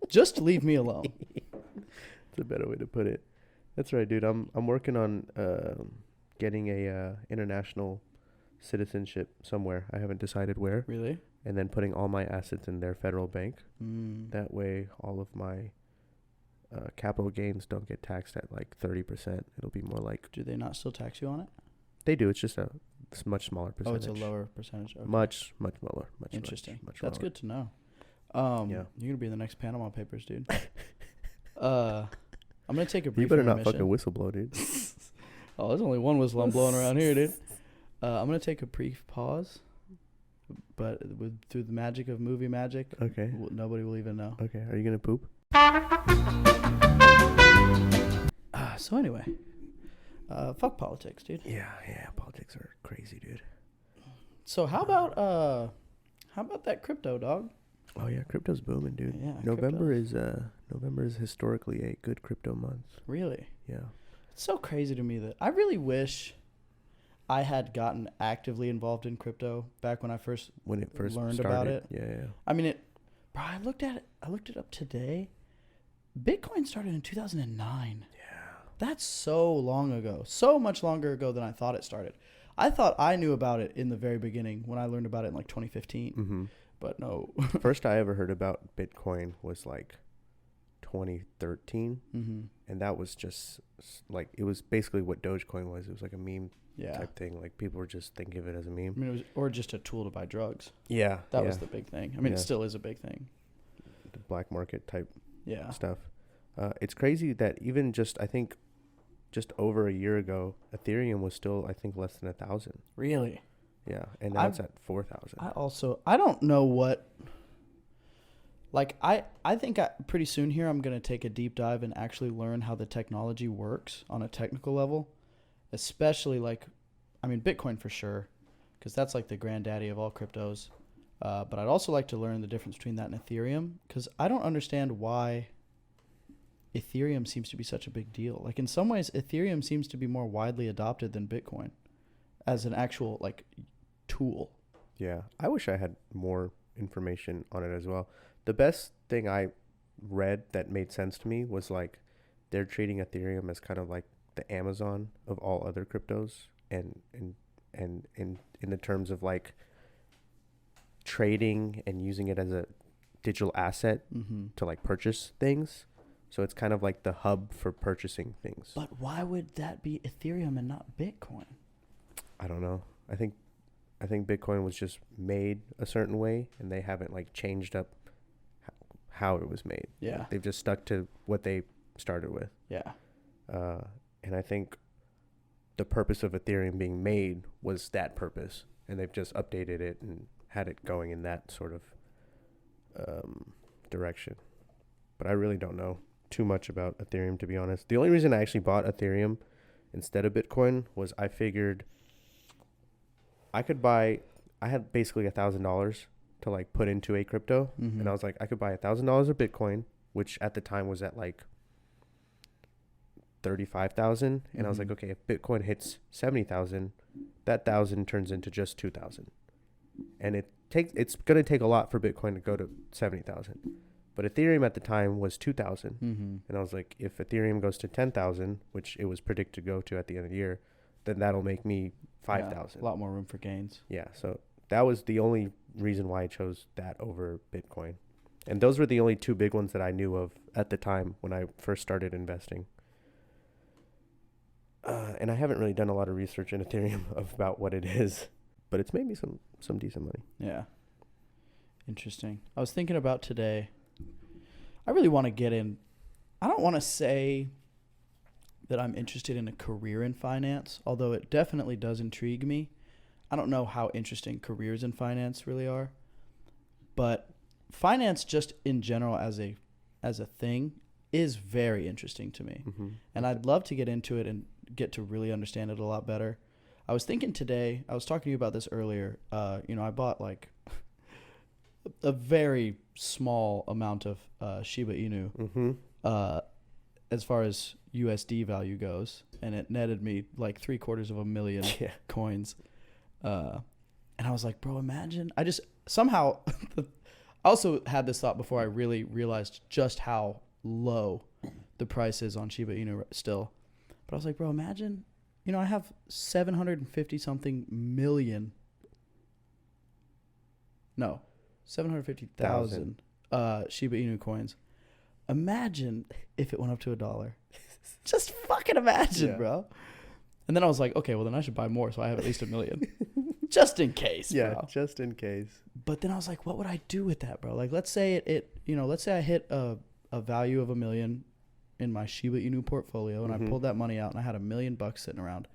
Just leave me alone. That's a better way to put it. That's right, dude. I'm working on getting a international citizenship somewhere. I haven't decided where. Really? And then putting all my assets in their federal bank. That way, all of my capital gains don't get taxed at like 30%. It'll be more like... Do they not still tax you on it? They do. It's just a much smaller percentage. Oh, it's a lower percentage. Okay. Much lower. Interesting. Much That's lower. good to know. Yeah. You're going to be in the next Panama Papers, dude. I'm going to take a brief You better not intermission. fucking whistle blow, dude. Oh, there's only one whistle I'm blowing around here, dude. I'm going to take a brief pause. but through the magic of movie magic, Okay. nobody will even know. Okay. Are you gonna poop? So anyway, fuck politics, dude. Yeah. Politics are crazy, dude. So how about that crypto, dog? Oh yeah, crypto's booming, dude. Yeah, November is historically a good crypto month. Really? Yeah. It's so crazy to me that I really wish I had gotten actively involved in crypto back when it first learned started. about it. Yeah. I mean, bro, I looked it up today. Bitcoin started in 2009. Yeah. That's so long ago. So much longer ago than I thought it started. I thought I knew about it in the very beginning when I learned about it in like 2015. Mm-hmm. But no. First I ever heard about Bitcoin was like 2013. Mm-hmm. And that was just like, it was basically what Dogecoin was. It was like a meme type thing. Like people were just thinking of it as a meme. I mean, it was, or just a tool to buy drugs. Yeah. That was the big thing. I mean, it still is a big thing. The black market type stuff. It's crazy that even I think just over a year ago, Ethereum was still, I think, less than 1,000. Really? Yeah. And now it's at 4,000. I don't know what, like, I think pretty soon here I'm going to take a deep dive and actually learn how the technology works on a technical level, especially like, I mean, Bitcoin for sure, because that's like the granddaddy of all cryptos. But I'd also like to learn the difference between that and Ethereum, because I don't understand why Ethereum seems to be such a big deal. Like in some ways, Ethereum seems to be more widely adopted than Bitcoin as an actual like tool. Yeah. I wish I had more information on it as well. The best thing I read that made sense to me was like they're treating Ethereum as kind of like the Amazon of all other cryptos, and in the terms of like trading and using it as a digital asset to like purchase things. So it's kind of like the hub for purchasing things. But why would that be Ethereum and not Bitcoin? I don't know. I think Bitcoin was just made a certain way, and they haven't like changed up how it was made. Yeah. They've just stuck to what they started with. Yeah. And I think the purpose of Ethereum being made was that purpose, and they've just updated it and had it going in that sort of direction. But I really don't know too much about Ethereum, to be honest. The only reason I actually bought Ethereum instead of Bitcoin was I figured I had basically $1,000 to like put into a crypto, and I was like, I could buy $1,000 of Bitcoin, which at the time was at like 35,000, and I was like, okay, if Bitcoin hits 70,000, that 1,000 turns into just 2,000, and it's gonna take a lot for Bitcoin to go to 70,000. But Ethereum at the time was 2,000, and I was like, if Ethereum goes to 10,000, which it was predicted to go to at the end of the year, then that'll make me 5,000. A lot more room for gains. Yeah, so that was the only reason why I chose that over Bitcoin. And those were the only two big ones that I knew of at the time when I first started investing. And I haven't really done a lot of research in Ethereum about what it is, but it's made me some decent money. Yeah. Interesting. I was thinking about today, I really want to get in. I don't want to say that I'm interested in a career in finance, although it definitely does intrigue me. I don't know how interesting careers in finance really are, but finance just in general as a thing is very interesting to me. And I'd love to get into it and get to really understand it a lot better. I was thinking today, I was talking to you about this earlier, I bought like a very small amount of Shiba Inu as far as USD value goes, and it netted me like $750,000 coins. And I was like, bro, imagine. I just somehow I also had this thought before I really realized just how low the price is on Shiba Inu still. But I was like, bro, imagine, I have 750 something million. No, 750,000 Shiba Inu coins. Imagine if it went up to $1. Just fucking imagine, bro. And then I was like, okay, well then I should buy more so I have at least 1 million. Just in case, bro. Just in case. But then I was like, what would I do with that, bro? Like, let's say let's say I hit a value of $1 million in my Shiba Inu portfolio, and I pulled that money out and I had $1 million sitting around.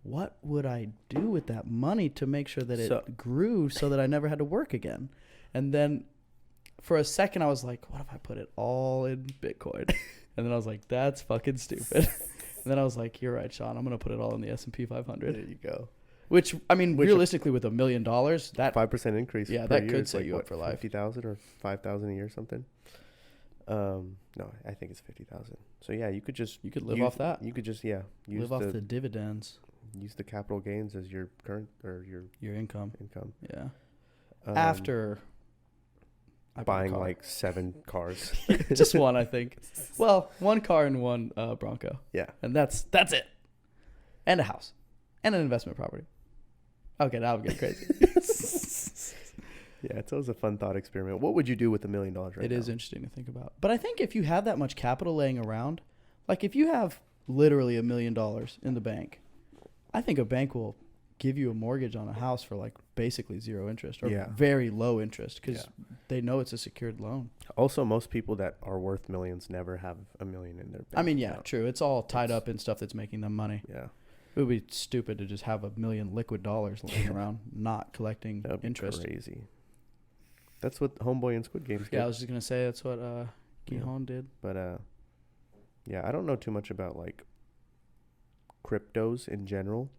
what would I do with that money to make sure that it grew so that I never had to work again? And then for a second, I was like, what if I put it all in Bitcoin? And then I was like, that's fucking stupid. And then I was like, you're right, Sean. I'm going to put it all in the S&P 500. There you go. Which, I mean, realistically, with $1 million, that 5% increase. Yeah, per that year could is set like, you what, up for life. 50,000 or 5,000 a year or something. No, I think it's 50,000. So yeah, you could live off that. You could just live off the dividends. Use the capital gains as your current or your income. Yeah. After buying like 7 cars. Just one, I think. Well, 1 car and 1 Bronco. Yeah. And that's it. And a house. And an investment property. Okay, now I'm getting crazy. Yeah, it's always a fun thought experiment. What would you do with $1 million right now? It is interesting to think about. But I think if you have that much capital laying around, like if you have literally $1 million in the bank, I think a bank will give you a mortgage on a house for like basically 0 interest or very low interest because they know it's a secured loan. Also, most people that are worth millions never have $1 million in their bank. I mean, yeah, true. It's all tied up in stuff that's making them money. Yeah. It would be stupid to just have $1 million liquid dollars laying around not collecting interest. Crazy. That's what Homeboy and Squid Games did. Yeah, I was just going to say that's what Gihon did. But, yeah, I don't know too much about, like, cryptos in general.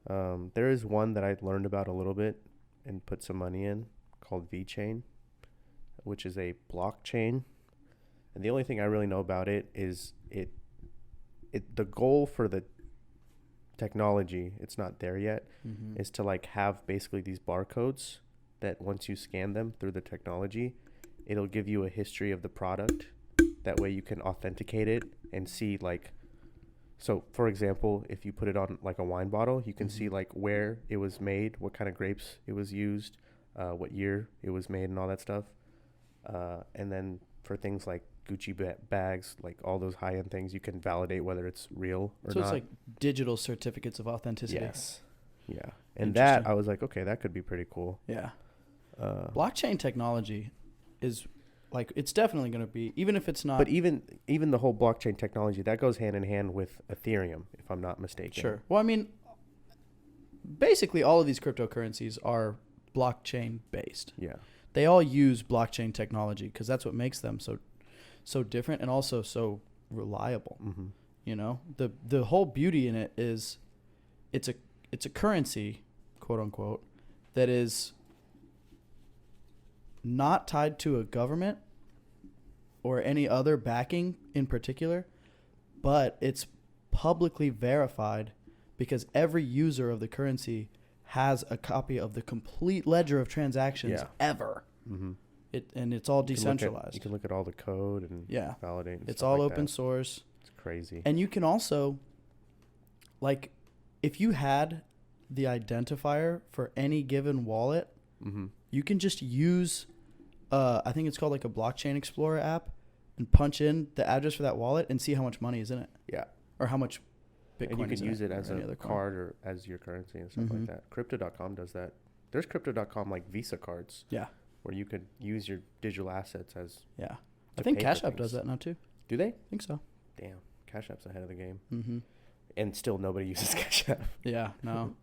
There is one that I learned about a little bit and put some money in called VeChain, which is a blockchain. And the only thing I really know about it is the goal for the technology, it's not there yet, is to like have basically these barcodes that once you scan them through the technology, it'll give you a history of the product. That way you can authenticate it and see like, so for example, if you put it on like a wine bottle, you can see like where it was made, what kind of grapes it was used, what year it was made and all that stuff. And then for things like Gucci bags, like all those high-end things, you can validate whether it's real or not. So it's like digital certificates of authenticity. Yes. Yeah. And that, I was like, okay, that could be pretty cool. Yeah. Blockchain technology is like, it's definitely going to be, even if it's not. But even the whole blockchain technology, that goes hand in hand with Ethereum, if I'm not mistaken. Sure. Well, I mean, basically all of these cryptocurrencies are blockchain based. Yeah. They all use blockchain technology because that's what makes them so different and also so reliable. You know, the whole beauty in it is it's a currency, quote unquote, that is not tied to a government or any other backing in particular, but it's publicly verified because every user of the currency has a copy of the complete ledger of transactions ever. And it's all decentralized. You can look at all the code and validate. And it's all like open source. It's crazy. And you can also, like, if you had the identifier for any given wallet, you can just use, I think it's called like a Blockchain Explorer app, and punch in the address for that wallet and see how much money is in it. Yeah. Or how much Bitcoin is in it. And you can use it as a card or as your currency and stuff like that. Crypto.com does that. There's Crypto.com like Visa cards. Yeah. Where you could use your digital assets as. Yeah. I think Cash App does that now too. Do they? I think so. Damn. Cash App's ahead of the game. And still nobody uses Cash App. Yeah, no.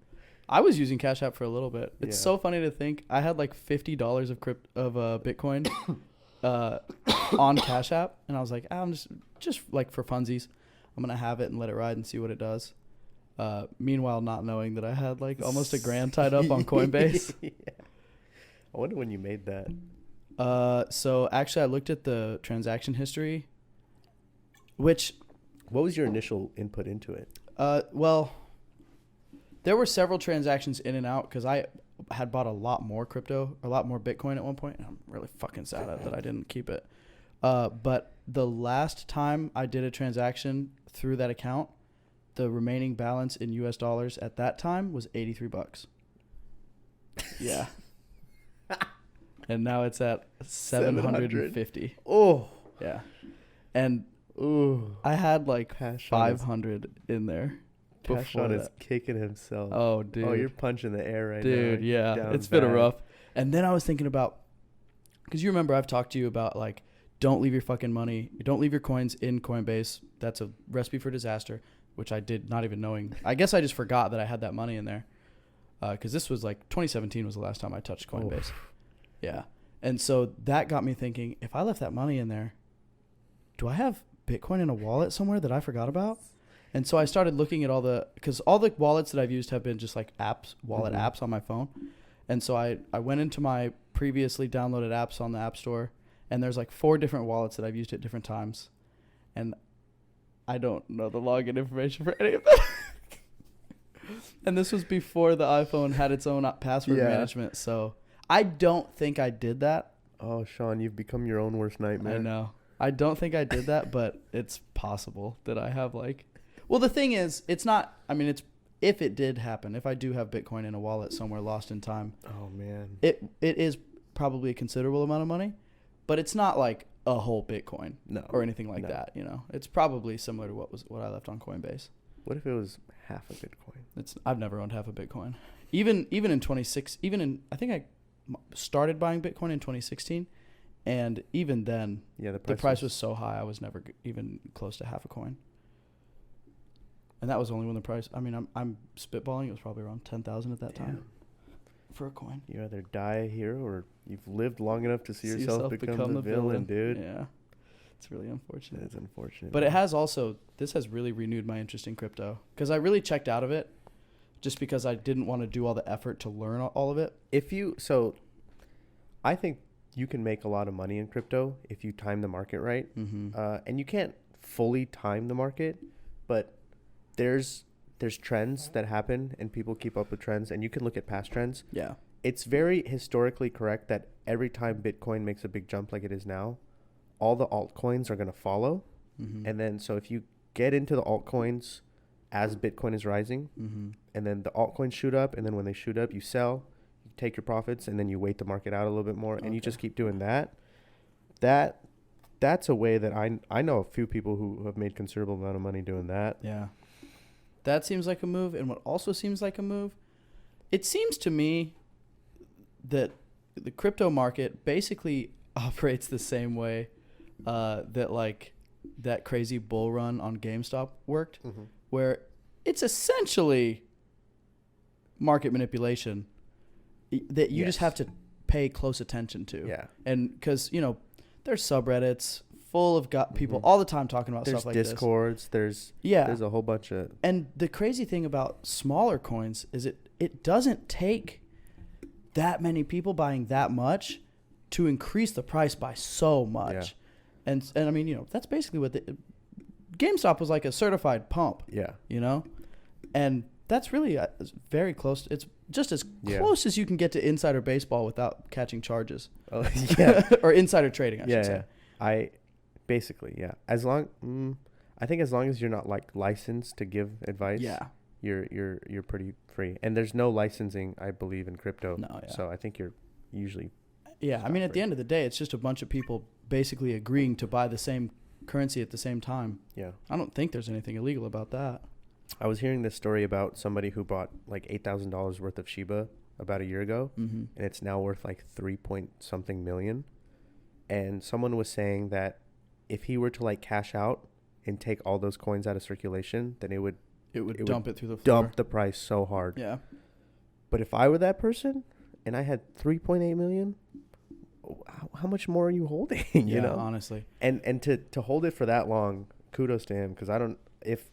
I was using Cash App for a little bit. It's so funny to think I had like $50 of Bitcoin on Cash App, and I was like, I'm just like for funsies, I'm gonna have it and let it ride and see what it does. Meanwhile, not knowing that I had like almost $1,000 tied up on Coinbase. I wonder when you made that. So actually, I looked at the transaction history, which. What was your initial input into it? Well, there were several transactions in and out because I had bought a lot more Bitcoin at one point, and I'm really fucking sad that I didn't keep it. But the last time I did a transaction through that account, the remaining balance in US dollars at that time was $83. Yeah. And now it's at 750. Oh. Yeah. And I had like 500 in there. Pashawn is kicking himself. Oh, dude. Oh, you're punching the air right now. Dude, yeah. It's been a rough. And then I was thinking about, because you remember I've talked to you about like, don't leave your fucking money. Don't leave your coins in Coinbase. That's a recipe for disaster. which I did not even knowing. I guess I just forgot that I had that money in there. Because this was like 2017 was the last time I touched Coinbase. Oof. Yeah. And so that got me thinking, if I left that money in there, do I have Bitcoin in a wallet somewhere that I forgot about? And so I started looking at because all the wallets that I've used have been just like wallet apps on my phone. And so I went into my previously downloaded apps on the App Store, and there's like 4 different wallets that I've used at different times. And I don't know the login information for any of them. And this was before the iPhone had its own password management. So I don't think I did that. Oh, Sean, you've become your own worst nightmare. I know. I don't think I did that, but it's possible that I have like... Well, the thing is, it's not... I mean, it's if it did happen, if I do have Bitcoin in a wallet somewhere lost in time... Oh, man. It is probably a considerable amount of money, but it's not like a whole Bitcoin or anything like that, you know? It's probably similar to what I left on Coinbase. What if it was half a Bitcoin? I've never owned half a Bitcoin. Even in 26, I think I started buying Bitcoin in 2016, and even then, the price was so high I was never even close to half a coin. And that was only when the price. I mean, I'm spitballing. It was probably around 10,000 at that time for a coin. You either die a hero or you've lived long enough to see yourself become the villain, dude. Yeah. It's really unfortunate. It's unfortunate. But this has really renewed my interest in crypto, because I really checked out of it just because I didn't want to do all the effort to learn all of it. I think you can make a lot of money in crypto if you time the market right. Mm-hmm. And you can't fully time the market, but there's trends that happen and people keep up with trends, and you can look at past trends. Yeah. It's very historically correct that every time Bitcoin makes a big jump like it is now, all the altcoins are going to follow. Mm-hmm. And then so if you get into the altcoins as Bitcoin is rising, and then the altcoins shoot up, and then when they shoot up, you sell, you take your profits, and then you wait the market out a little bit more, and you just keep doing that. That's a way that I know a few people who have made considerable amount of money doing that. Yeah. That seems like a move. And what also seems like a move, it seems to me that the crypto market basically operates the same way that crazy bull run on GameStop worked, where it's essentially market manipulation that you just have to pay close attention to. Yeah. And because, there's subreddits full of people all the time talking about stuff like this. There's Discords. There's a whole bunch of... And the crazy thing about smaller coins is it doesn't take that many people buying that much to increase the price by so much. Yeah. And I mean, that's basically what GameStop was like, a certified pump. Yeah. And that's really very close. It's just as close as you can get to insider baseball without catching charges. Oh, yeah. Or insider trading, I should say. I think as long as you're not like licensed to give advice, you're pretty free. And there's no licensing, I believe, in crypto. No, yeah. So I think you're usually I mean, at the end of the day, it's just a bunch of people basically agreeing to buy the same currency at the same time. Yeah. I don't think there's anything illegal about that. I was hearing this story about somebody who bought like $8,000 worth of Shiba about a year ago, and it's now worth like 3-point-something million. And someone was saying that if he were to like cash out and take all those coins out of circulation, then it would dump it through the floor. Dump the price so hard. Yeah. But if I were that person and I had 3.8 million, how much more are you holding? you know, honestly. And to hold it for that long, kudos to him, because if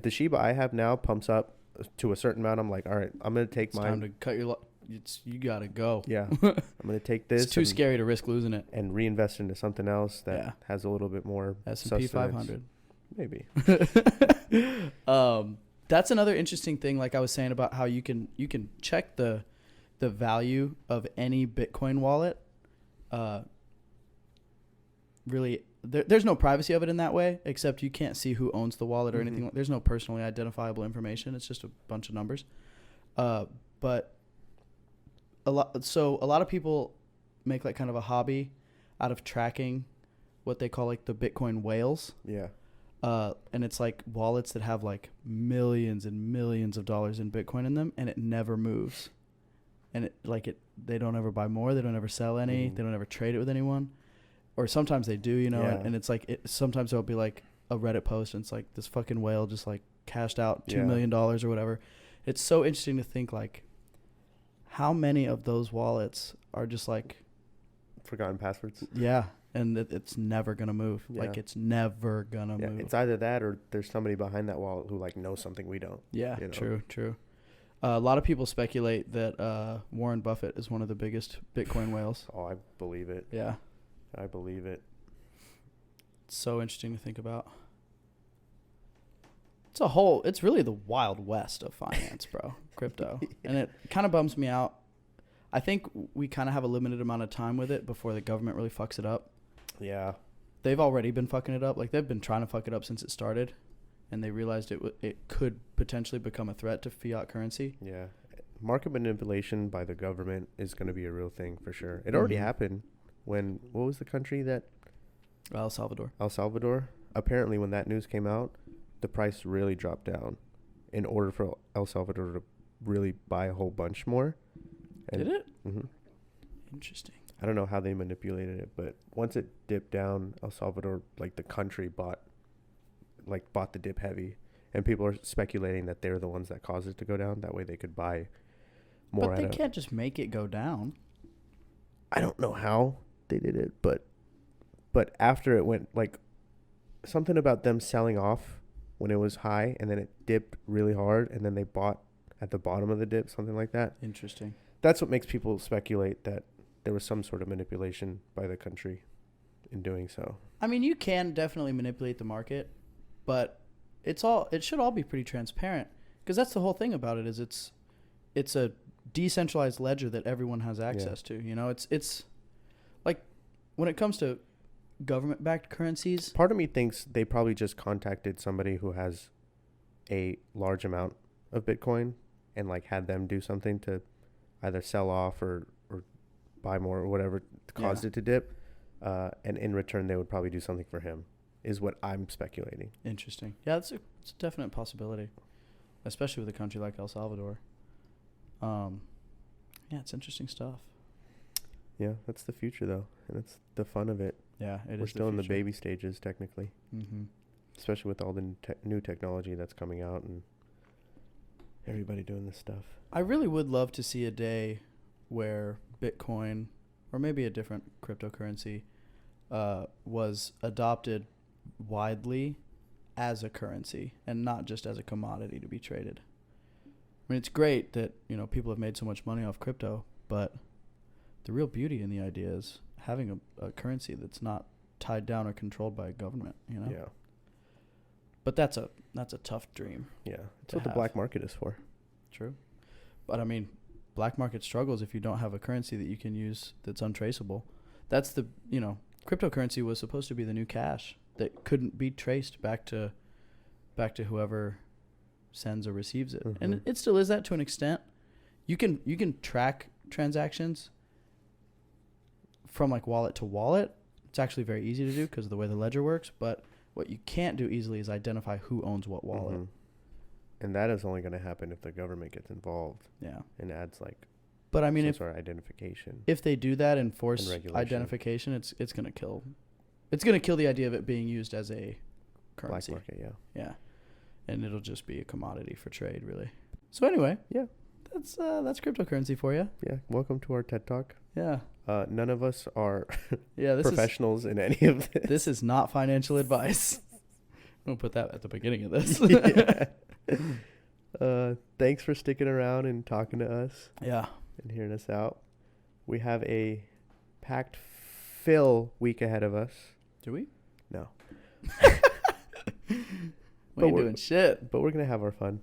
the Shiba I have now pumps up to a certain amount, I'm like, all right, I'm gonna take it's time to cut your. You gotta go. Yeah, I'm gonna take this. It's too scary to risk losing it and reinvest into something else that has a little bit more S&P 500. Maybe. That's another interesting thing. Like I was saying about how you can check the value of any Bitcoin wallet. Really, there's no privacy of it in that way, except you can't see who owns the wallet or anything. There's no personally identifiable information. It's just a bunch of numbers. But a lot of people make like kind of a hobby out of tracking what they call like the Bitcoin whales. Yeah. And it's like wallets that have like millions and millions of dollars in Bitcoin in them, and it never moves. And they don't ever buy more. They don't ever sell any. They don't ever trade it with anyone. Or sometimes they do, and it's like, sometimes there'll be like a Reddit post and it's like this fucking whale just like cashed out $2 million or whatever. It's so interesting to think like how many of those wallets are just like forgotten passwords. Yeah, and it's never gonna move. Yeah. Like it's never gonna move. It's either that or there's somebody behind that wallet who like knows something we don't. Yeah, you know? True. A lot of people speculate that Warren Buffett is one of the biggest Bitcoin whales. Oh, I believe it. Yeah, I believe it. It's so interesting to think about. It's really the Wild West of finance, bro. Crypto. And it kind of bums me out. I think we kind of have a limited amount of time with it before the government really fucks it up. Yeah. They've already been fucking it up. Like, they've been trying to fuck it up since it started. And they realized it could potentially become a threat to fiat currency. Yeah. Market manipulation by the government is going to be a real thing for sure. It already happened when, what was the country that? El Salvador. El Salvador. Apparently, when that news came out, the price really dropped down in order for El Salvador to really buy a whole bunch more. And did it? Mm-hmm. Interesting. I don't know how they manipulated it, but once it dipped down, El Salvador, like the country, bought the dip heavy, and people are speculating that they're the ones that caused it to go down. That way, they could buy more. But they can't just make it go down. I don't know how they did it, but after it went like something about them selling off when it was high, and then it dipped really hard, and then they bought at the bottom of the dip, something like that. Interesting. That's what makes people speculate that there was some sort of manipulation by the country in doing so. I mean, you can definitely manipulate the market, but it should all be pretty transparent, because that's the whole thing about it is it's a decentralized ledger that everyone has access to. You know, it's like when it comes to government-backed currencies. Part of me thinks they probably just contacted somebody who has a large amount of Bitcoin and like had them do something to either sell off or buy more or whatever caused it to dip. And in return, they would probably do something for him, is what I'm speculating. Interesting. Yeah, it's a definite possibility, especially with a country like El Salvador. Yeah, it's interesting stuff. Yeah, that's the future, though, and that's the fun of it. Yeah, We're still in the baby stages, technically. Mm-hmm. Especially with all the new technology that's coming out and everybody doing this stuff. I really would love to see a day where Bitcoin, or maybe a different cryptocurrency, was adopted widely as a currency and not just as a commodity to be traded. I mean, it's great that, you know, people have made so much money off crypto, but the real beauty in the idea is having a currency that's not tied down or controlled by a government, you know? Yeah. But that's a tough dream. Yeah. That's what the black market is for. True. But I mean, black market struggles if you don't have a currency that you can use that's untraceable. That's the, you know, cryptocurrency was supposed to be the new cash that couldn't be traced back to whoever sends or receives it. Mm-hmm. And it still is that to an extent. You can track transactions from like wallet to wallet. It's actually very easy to do because of the way the ledger works, but what you can't do easily is identify who owns what wallet. Mm-hmm. And that is only going to happen if the government gets involved. Yeah. And adds like but I mean some sort of identification. If they do that and force identification, it's going to kill the idea of it being used as a currency. Black market, yeah. Yeah. And it'll just be a commodity for trade, really. So anyway, yeah. That's cryptocurrency for you. Yeah. Welcome to our TED Talk. Yeah. None of us are this professionals in any of this. This is not financial advice. I'm going to put that at the beginning of this. Thanks for sticking around and talking to us. Yeah. And hearing us out. We have a packed fill week ahead of us. Do we? No. We ain't doing shit. But we're going to have our fun.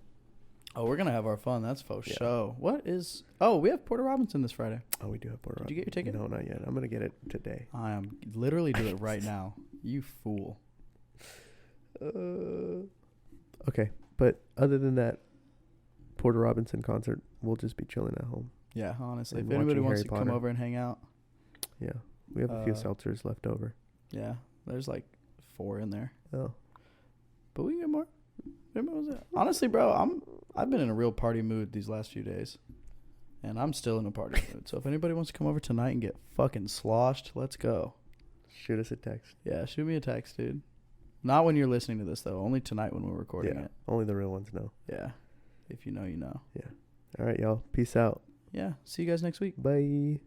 Oh, we're going to have our fun. That's faux show. We have Porter Robinson this Friday. Oh, we do have Porter Robinson. Did you get your ticket? No, not yet. I'm going to get it today. I am literally do it right now. You fool. Okay. But other than that, Porter Robinson concert, we'll just be chilling at home. Yeah, honestly. If anybody wants to come over and hang out. Yeah. We have a few seltzers left over. Yeah. There's like 4 in there. Oh. But we can get more. Honestly, bro, I've been in a real party mood these last few days. And I'm still in a party mood. So if anybody wants to come over tonight and get fucking sloshed, let's go. Shoot us a text. Yeah, shoot me a text, dude. Not when you're listening to this, though. Only tonight when we're recording it. Only the real ones know. Yeah. If you know, you know. Yeah. All right, y'all. Peace out. Yeah. See you guys next week. Bye.